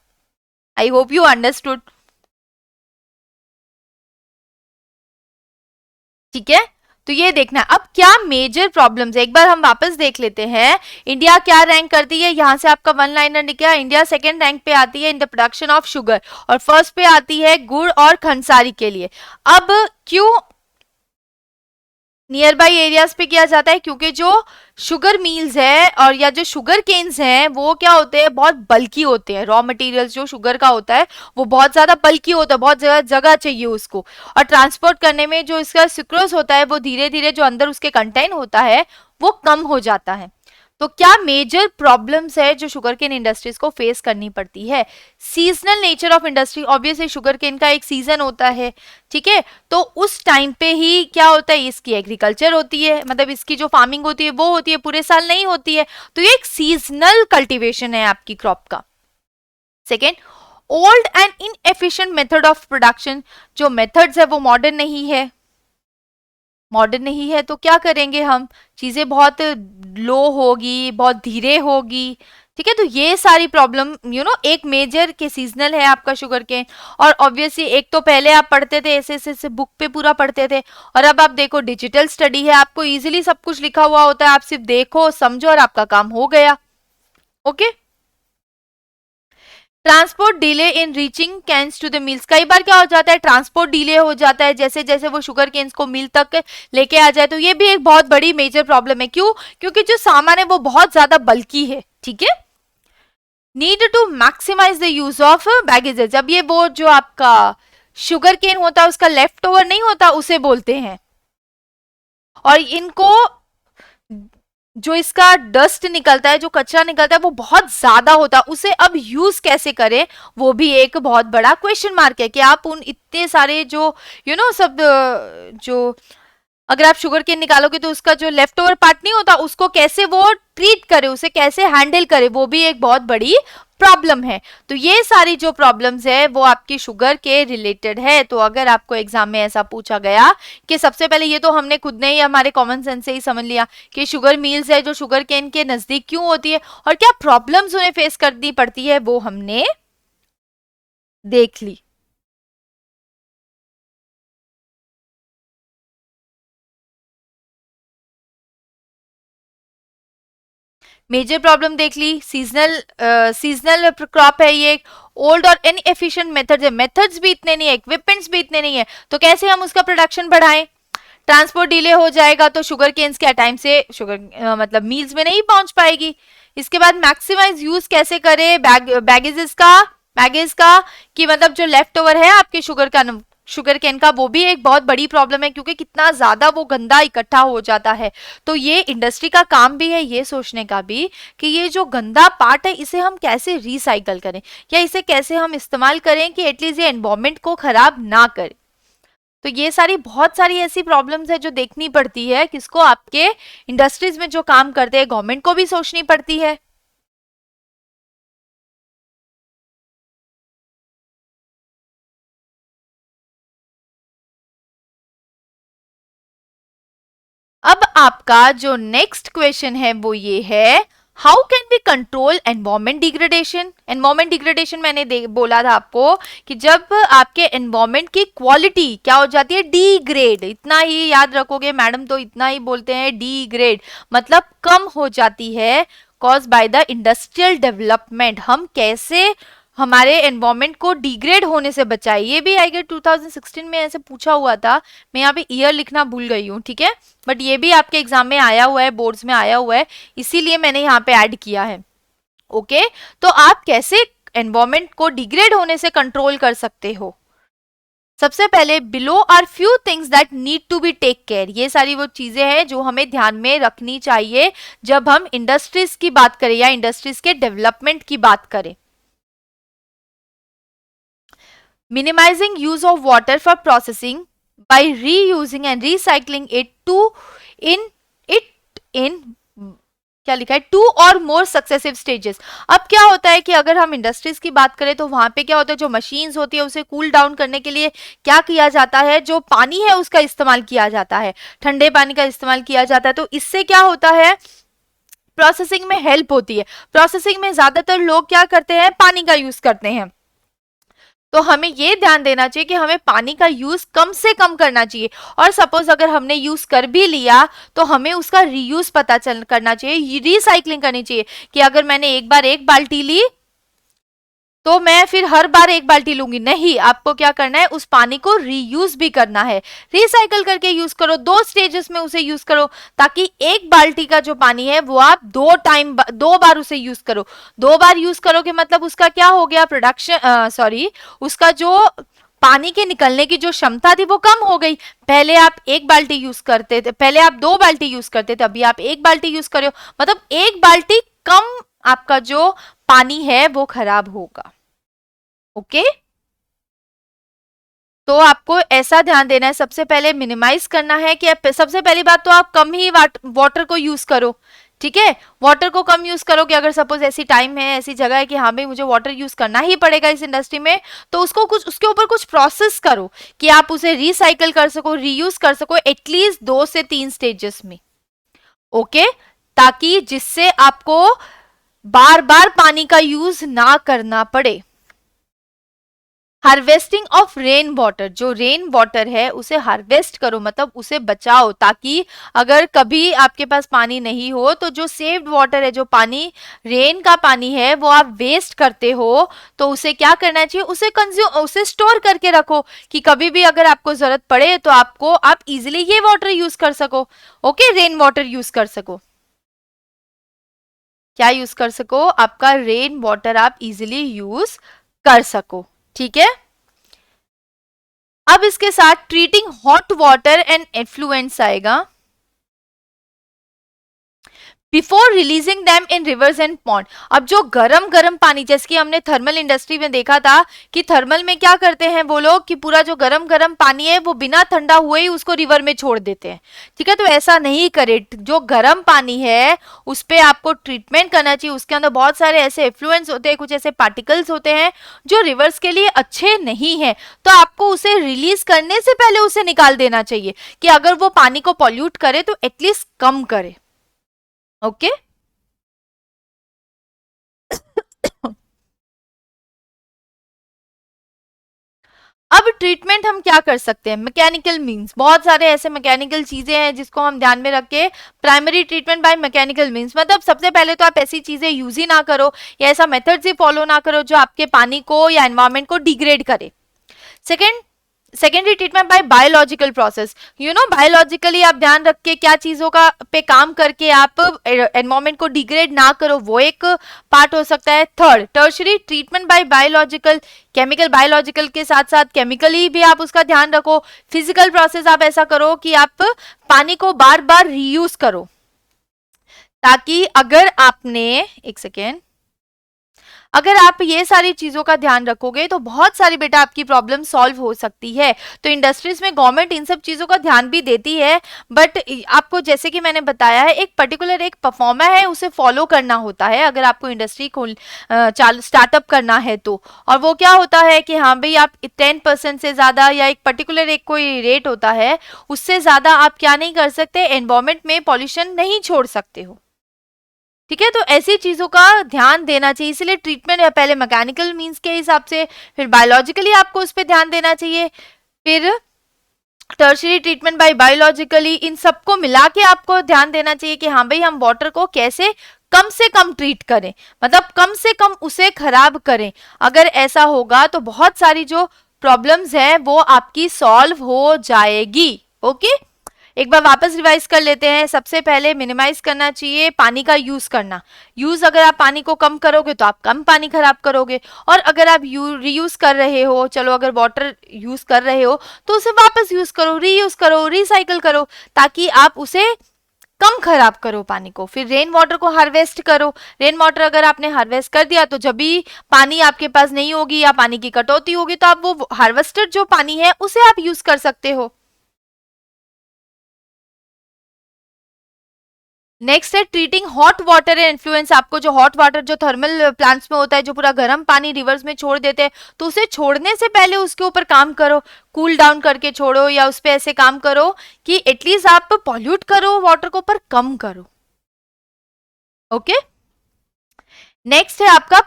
आई होप यू अंडरस्टूड। ठीक है, तो ये देखना अब क्या मेजर प्रॉब्लम्स है, एक बार हम वापस देख लेते हैं। इंडिया क्या रैंक करती है, यहां से आपका वन लाइनर निकला, इंडिया सेकंड रैंक पे आती है in the production of sugar, और फर्स्ट पे आती है गुड़ और खंसारी के लिए। अब क्यों नियर बाई एरियाज पे किया जाता है, क्योंकि जो शुगर मिल्स है और या जो शुगर केन्स हैं वो क्या होते हैं, बहुत बल्की होते हैं। रॉ मटेरियल्स जो शुगर का होता है वो बहुत ज्यादा बल्की होता है, बहुत ज्यादा जगह चाहिए उसको, और ट्रांसपोर्ट करने में जो इसका सुक्रोज होता है वो धीरे धीरे जो अंदर उसके कंटेंट होता है वो कम हो जाता है। तो क्या मेजर प्रॉब्लम्स है जो शुगर केन इंडस्ट्रीज को फेस करनी पड़ती है, seasonal nature of industry, obviously sugar cane का एक सीजन होता है। ठीक है, तो उस टाइम पे ही क्या होता है, इसकी एग्रीकल्चर होती है, मतलब इसकी जो फार्मिंग होती है वो होती है, पूरे साल नहीं होती है, तो ये एक सीजनल कल्टीवेशन है आपकी क्रॉप का। Second, old and inefficient method of production, जो मेथड्स है वो मॉडर्न नहीं है, मॉडर्न नहीं है तो क्या करेंगे हम, चीजें बहुत लो होगी, बहुत धीरे होगी। ठीक है, तो ये सारी प्रॉब्लम एक मेजर के सीजनल है आपका शुगर केन। और ऑब्वियसली एक तो पहले आप पढ़ते थे ऐसे ऐसे बुक पे पूरा पढ़ते थे, और अब आप देखो डिजिटल स्टडी है, आपको इजीली सब कुछ लिखा हुआ होता है, आप सिर्फ देखो समझो और आपका काम हो गया। Okay, transport delay in reaching canes to the mills, कई बार क्या हो जाता है, ट्रांसपोर्ट डिले हो जाता है, जैसे जैसे वो शुगर केन्स को मिल तक लेके आ जाए, तो ये भी एक बहुत बड़ी मेजर प्रॉब्लम है। क्यों, क्योंकि जो सामान है वो बहुत ज्यादा बल्की है। ठीक है, need to maximise the use of bagasses, जब ये वो जो आपका शुगर केन होता है उसका लेफ्ट ओवर नहीं होता उसे बोलते हैं, और इनको जो इसका डस्ट निकलता है, जो कचरा निकलता है वो बहुत ज्यादा होता है, उसे अब यूज कैसे करें वो भी एक बहुत बड़ा क्वेश्चन मार्क है, कि आप उन इतने सारे जो सब जो अगर आप शुगर केन निकालोगे तो उसका जो लेफ्ट ओवर पार्ट नहीं होता उसको कैसे वो ट्रीट करे, उसे कैसे हैंडल करे, वो भी एक बहुत बड़ी प्रॉब्लम है। तो ये सारी जो प्रॉब्लम्स है वो आपकी शुगर के रिलेटेड है। तो अगर आपको एग्जाम में ऐसा पूछा गया कि सबसे पहले, ये तो हमने खुद ने ही हमारे कॉमन सेंस से ही समझ लिया कि शुगर मिल्स है जो शुगर केन के नजदीक क्यों होती है और क्या प्रॉब्लम्स उन्हें फेस करनी पड़ती है, वो हमने देख ली। मेजर प्रॉब्लम देख ली, सीजनल क्रॉप है ये, ओल्ड और इनएफिशिएंट मेथड्स है, मेथड्स भी इतने नहीं है, इक्विपमेंट्स भी इतने नहीं है, तो कैसे हम उसका प्रोडक्शन बढ़ाएं, ट्रांसपोर्ट डिले हो जाएगा तो शुगर केन्स क्या टाइम से शुगर मतलब मील्स में नहीं पहुंच पाएगी। इसके बाद मैक्सिमाइज यूज कैसे करें बैगेज का कि मतलब जो लेफ्ट ओवर है आपके शुगर का शुगर केन का, वो भी एक बहुत बड़ी प्रॉब्लम है क्योंकि कितना ज्यादा वो गंदा इकट्ठा हो जाता है। तो ये इंडस्ट्री का काम भी है ये सोचने का भी कि ये जो गंदा पार्ट है इसे हम कैसे रिसाइकल करें या इसे कैसे हम इस्तेमाल करें कि एटलीस्ट ये एनवायरमेंट को खराब ना करे। तो ये सारी बहुत सारी ऐसी प्रॉब्लम्स है जो देखनी पड़ती है, किसको, आपके इंडस्ट्रीज में जो काम करते हैं, गवर्नमेंट को भी सोचनी पड़ती है। अब आपका जो नेक्स्ट क्वेश्चन है वो ये है, how can be control environment degradation. Environment degradation मैंने बोला था आपको कि जब आपके एनवायरमेंट की क्वालिटी क्या हो जाती है, डिग्रेड। इतना ही याद रखोगे, मैडम तो इतना ही बोलते हैं, डिग्रेड मतलब कम हो जाती है, cause by the industrial development. हम कैसे हमारे एनवायरमेंट को डिग्रेड होने से बचाए, ये भी आई गेस 2016 में ऐसे पूछा हुआ था। मैं यहाँ पे ईयर लिखना भूल गई हूँ, ठीक है, बट ये भी आपके एग्जाम में आया हुआ है, बोर्ड्स में आया हुआ है, इसीलिए मैंने यहाँ पे ऐड किया है। ओके, तो आप कैसे एनवायरमेंट को डिग्रेड होने से कंट्रोल कर सकते हो। सबसे पहले below are few things that need to be take care. ये सारी वो चीजें हैं जो हमें ध्यान में रखनी चाहिए जब हम इंडस्ट्रीज की बात करें या इंडस्ट्रीज के डेवलपमेंट की बात करें। Minimizing use of water for processing by reusing and recycling it in क्या लिखा है, 2 और मोर सक्सेसिव स्टेजेस। अब क्या होता है कि अगर हम इंडस्ट्रीज की बात करें तो वहां पे क्या होता है, जो मशीन्स होती है उसे कूल डाउन करने के लिए क्या किया जाता है, जो पानी है उसका इस्तेमाल किया जाता है, ठंडे पानी का इस्तेमाल किया जाता है। तो इससे क्या होता है, प्रोसेसिंग में हेल्प होती है। प्रोसेसिंग में ज्यादातर लोग क्या करते हैं, पानी का यूज करते हैं। तो हमें ये ध्यान देना चाहिए कि हमें पानी का यूज कम से कम करना चाहिए, और सपोज अगर हमने यूज कर भी लिया तो हमें उसका रीयूज पता चल करना चाहिए, रिसाइकलिंग करनी चाहिए। कि अगर मैंने एक बार एक बाल्टी ली तो मैं फिर हर बार एक बाल्टी लूंगी नहीं, आपको क्या करना है, उस पानी को रीयूज भी करना है, रिसाइकल करके यूज करो, 2 स्टेजेस में उसे यूज करो, ताकि एक बाल्टी का जो पानी है वो आप 2 बार उसे यूज करो। 2 बार यूज करोगे मतलब उसका क्या हो गया, प्रोडक्शन उसका जो पानी के निकलने की जो क्षमता थी वो कम हो गई। पहले आप एक बाल्टी यूज करते थे, पहले आप 2 बाल्टी यूज करते थे, अभी आप एक बाल्टी यूज कर रहे हो, मतलब एक बाल्टी कम आपका जो पानी है वो खराब होगा। ओके, तो आपको ऐसा ध्यान देना है, सबसे पहले मिनिमाइज करना है कि सबसे पहली बात तो आप कम ही वाटर को यूज करो। ठीक है, वाटर को कम यूज करो कि अगर सपोज ऐसी टाइम है, ऐसी जगह है कि हाँ भाई मुझे वाटर यूज करना ही पड़ेगा इस इंडस्ट्री में, तो उसको कुछ उसके ऊपर कुछ प्रोसेस करो कि आप उसे रिसाइकल कर सको, रीयूज कर सको, एटलीस्ट 2 से 3 स्टेजेस में। ओके, ताकि जिससे आपको बार बार पानी का यूज ना करना पड़े। हार्वेस्टिंग ऑफ रेन वाटर, जो रेन वाटर है उसे हार्वेस्ट करो, मतलब उसे बचाओ, ताकि अगर कभी आपके पास पानी नहीं हो तो जो सेव्ड वाटर है, जो पानी रेन का पानी है वो आप वेस्ट करते हो, तो उसे क्या करना चाहिए, उसे कंज्यूम, उसे स्टोर करके रखो कि कभी भी अगर आपको जरूरत पड़े तो आप इजिली ये वाटर यूज कर सको। ओके, रेन वाटर यूज कर सको, क्या यूज कर सको, आपका रेन वाटर आप इजिली यूज कर सको। ठीक है, अब इसके साथ treating hot water and effluents आएगा। Before releasing them in rivers and pond. अब जो गरम गरम पानी, जैसे कि हमने थर्मल इंडस्ट्री में देखा था कि थर्मल में क्या करते हैं वो लोग कि पूरा जो गरम गरम पानी है वो बिना ठंडा हुए ही उसको रिवर में छोड़ देते हैं। ठीक है, तो ऐसा नहीं करे, जो गरम पानी है उस पर आपको ट्रीटमेंट करना चाहिए। उसके अंदर बहुत सारे ऐसे इफ्लुएंस होते हैं, कुछ ऐसे पार्टिकल्स होते हैं जो रिवर्स के लिए अच्छे नहीं है, तो आपको उसे रिलीज करने से पहले उसे निकाल देना चाहिए कि अगर वो पानी को पॉल्यूट करे तो एटलीस्ट कम करे। ओके, अब ट्रीटमेंट हम क्या कर सकते हैं, मैकेनिकल मींस, बहुत सारे ऐसे मैकेनिकल चीजें हैं जिसको हम ध्यान में रख के, primary treatment by mechanical means, मतलब सबसे पहले तो आप ऐसी चीजें यूज ही ना करो या ऐसा मेथड्स ही फॉलो ना करो जो आपके पानी को या एनवायरमेंट को डिग्रेड करे। Second, secondary treatment bye biological process, you know biologically आप ध्यान रख के क्या चीजों का पे काम करके आप एनवायरमेंट को डिग्रेड ना करो, वो एक पार्ट हो सकता है। Third, tertiary treatment bye biological, chemical, biological के साथ साथ केमिकली भी आप उसका ध्यान रखो। फिजिकल प्रोसेस आप ऐसा करो कि आप पानी को बार बार रीयूज करो, ताकि अगर आपने, एक सेकेंड, अगर आप ये सारी चीजों का ध्यान रखोगे तो बहुत सारी बेटा आपकी प्रॉब्लम सॉल्व हो सकती है। तो इंडस्ट्रीज में गवर्नमेंट इन सब चीजों का ध्यान भी देती है, बट आपको जैसे कि मैंने बताया है एक पर्टिकुलर एक परफॉर्मर है, उसे फॉलो करना होता है अगर आपको इंडस्ट्री खोल स्टार्टअप करना है तो। और वो क्या होता है कि हाँ भाई आप 10% से ज्यादा या एक पर्टिकुलर एक कोई रेट होता है, उससे ज्यादा आप क्या नहीं कर सकते, एनवायरमेंट में पॉल्यूशन नहीं छोड़ सकते हो। ठीक है, तो ऐसी चीजों का ध्यान देना चाहिए, इसलिए ट्रीटमेंट पहले मैकेनिकल मींस के हिसाब से, फिर बायोलॉजिकली आपको उस पर ध्यान देना चाहिए, फिर टर्शरी ट्रीटमेंट बाय बायोलॉजिकली, इन सबको मिला के आपको ध्यान देना चाहिए कि हाँ भाई हम वाटर को कैसे कम से कम ट्रीट करें, मतलब कम से कम उसे खराब करें। अगर ऐसा होगा तो बहुत सारी जो प्रॉब्लम्स है वो आपकी सॉल्व हो जाएगी। ओके, एक बार वापस रिवाइज कर लेते हैं। सबसे पहले मिनिमाइज करना चाहिए पानी का यूज करना। यूज अगर आप पानी को कम करोगे तो आप कम पानी खराब करोगे, और अगर आप रीयूज कर रहे हो, चलो अगर वाटर यूज कर रहे हो तो उसे वापस यूज करो, रीयूज करो, रिसाइकल करो, ताकि आप उसे कम खराब करो पानी को। फिर रेन वाटर को हार्वेस्ट करो। रेन वाटर अगर आपने हार्वेस्ट कर दिया तो जब भी पानी आपके पास नहीं होगी या पानी की कटौती होगी तो आप वो हार्वेस्टेड जो पानी है उसे आप यूज कर सकते हो। नेक्स्ट है ट्रीटिंग हॉट वाटर इन्फ्लुएंस। आपको जो हॉट वाटर जो थर्मल प्लांट्स में होता है, जो पूरा गर्म पानी रिवर्स में छोड़ देते हैं, तो उसे छोड़ने से पहले उसके ऊपर काम करो, कूल डाउन करके छोड़ो, या उस पर ऐसे काम करो कि एटलीस्ट आप पॉल्यूट करो वाटर को पर कम करो। ओके, नेक्स्ट है आपका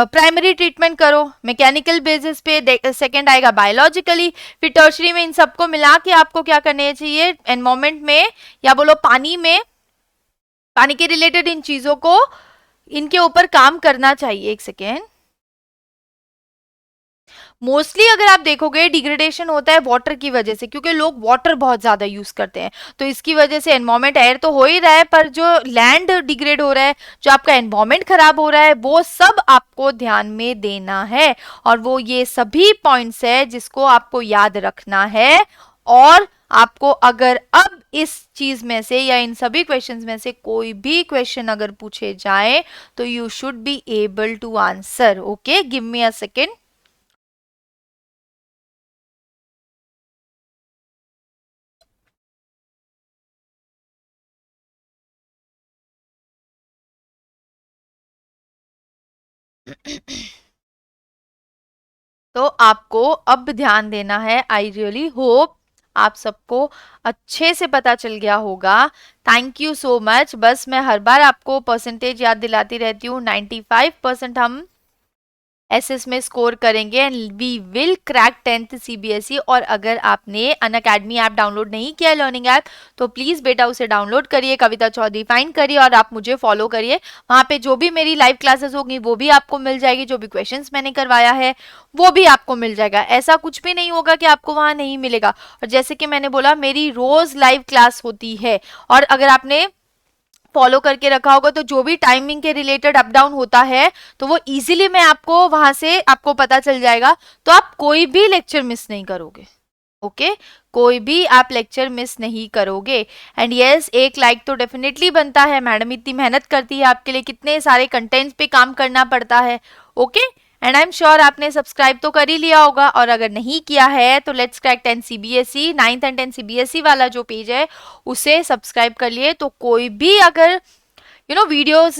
प्राइमरी ट्रीटमेंट करो मैकेनिकल बेसिस पे, सेकंड आएगा बायोलॉजिकली, फिर टर्शरी में इन सबको मिला के आपको क्या करने चाहिए, एनवायरमेंट में या बोलो पानी में, पानी के रिलेटेड इन चीजों को, इनके ऊपर काम करना चाहिए। एक सेकेंड, मोस्टली अगर आप देखोगे डिग्रेडेशन होता है वाटर की वजह से, क्योंकि लोग वाटर बहुत ज्यादा यूज करते हैं, तो इसकी वजह से एनवायरमेंट, एयर तो हो ही रहा है, पर जो लैंड डिग्रेड हो रहा है, जो आपका एनवायरमेंट खराब हो रहा है, वो सब आपको ध्यान में देना है। और वो ये सभी पॉइंट्स है जिसको आपको याद रखना है। और आपको अगर अब इस चीज में से या इन सभी क्वेश्चंस में से कोई भी क्वेश्चन अगर पूछे जाए तो you should be able to answer. Okay, give me a second. तो आपको अब ध्यान देना है। आई रियली होप आप सबको अच्छे से पता चल गया होगा। Thank you so much. बस मैं हर बार आपको परसेंटेज याद दिलाती रहती हूँ, 95% हम एसएस में स्कोर करेंगे and we will crack 10th CBSE. और अगर आपने अनअकैडमी ऐप डाउनलोड नहीं किया है, लर्निंग ऐप, तो प्लीज बेटा उसे डाउनलोड करिए, कविता चौधरी फाइंड करिए और आप मुझे फॉलो करिए। वहां पे जो भी मेरी लाइव क्लासेस होगी वो भी आपको मिल जाएगी, जो भी क्वेश्चंस मैंने करवाया है वो भी आपको मिल जाएगा। ऐसा कुछ भी नहीं होगा कि आपको वहां नहीं मिलेगा। और जैसे कि मैंने बोला, मेरी रोज लाइव क्लास होती है, और अगर आपने फॉलो करके रखा होगा तो जो भी टाइमिंग के रिलेटेड अप डाउन होता है तो वो इजीली मैं आपको वहां से आपको पता चल जाएगा, तो आप कोई भी लेक्चर मिस नहीं करोगे। ओके, कोई भी आप लेक्चर मिस नहीं करोगे। एंड यस, एक लाइक तो डेफिनेटली बनता है, मैडम इतनी मेहनत करती है आपके लिए, कितने सारे कंटेंट्स पे काम करना पड़ता है। Okay, and I am sure आपने सब्सक्राइब तो कर ही लिया होगा, और अगर नहीं किया है तो let's crack 10 CBSE 9th and 10th CBSE वाला जो पेज है उसे सब्सक्राइब कर लिए, तो कोई भी अगर वीडियोस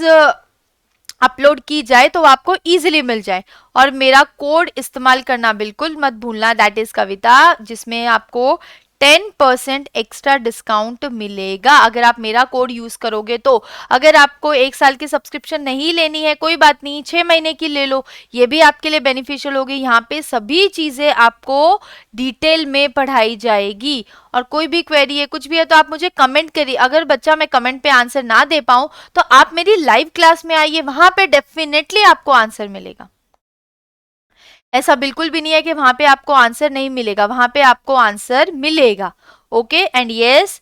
अपलोड की जाए तो आपको इजीली मिल जाए। और मेरा कोड इस्तेमाल करना बिल्कुल मत भूलना, दैट इज कविता, जिसमें आपको 10% एक्स्ट्रा डिस्काउंट मिलेगा अगर आप मेरा कोड यूज करोगे। तो अगर आपको 1 साल की सब्सक्रिप्शन नहीं लेनी है, कोई बात नहीं, 6 महीने की ले लो, ये भी आपके लिए बेनिफिशियल होगी। यहाँ पे सभी चीजें आपको डिटेल में पढ़ाई जाएगी। और कोई भी क्वेरी है, कुछ भी है, तो आप मुझे कमेंट करिए। अगर बच्चा मैं कमेंट पे आंसर ना दे पाऊं तो आप मेरी लाइव क्लास में आइए, वहां पे डेफिनेटली आपको आंसर मिलेगा। ऐसा बिल्कुल भी नहीं है कि वहां पे आपको आंसर नहीं मिलेगा, वहां पे आपको आंसर मिलेगा। Okay and yes,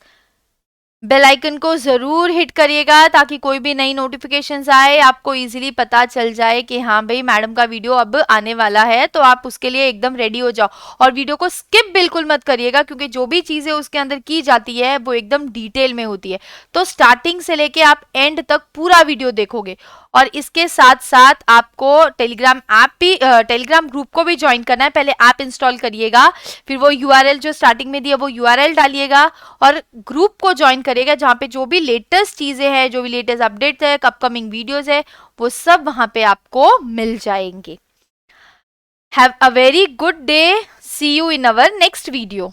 bell icon को जरूर हिट करिएगा ताकि कोई भी नई नोटिफिकेशंस आए आपको इजीली पता चल जाए कि हाँ भाई मैडम का वीडियो अब आने वाला है, तो आप उसके लिए एकदम रेडी हो जाओ। और वीडियो को स्किप बिल्कुल मत करिएगा क्योंकि जो भी चीजें उसके अंदर की जाती है वो एकदम डिटेल में होती है, तो स्टार्टिंग से लेके आप एंड तक पूरा वीडियो देखोगे। और इसके साथ साथ आपको टेलीग्राम ऐप भी, टेलीग्राम ग्रुप को भी ज्वाइन करना है। पहले ऐप इंस्टॉल करिएगा, फिर वो यूआरएल जो स्टार्टिंग में दिया वो यूआरएल डालिएगा और ग्रुप को ज्वाइन करिएगा, जहाँ पे जो भी लेटेस्ट चीजें हैं, जो भी लेटेस्ट अपडेट्स है, अपकमिंग वीडियोस है, वो सब वहां पे आपको मिल जाएंगे। Have a very good day, see you in our next video.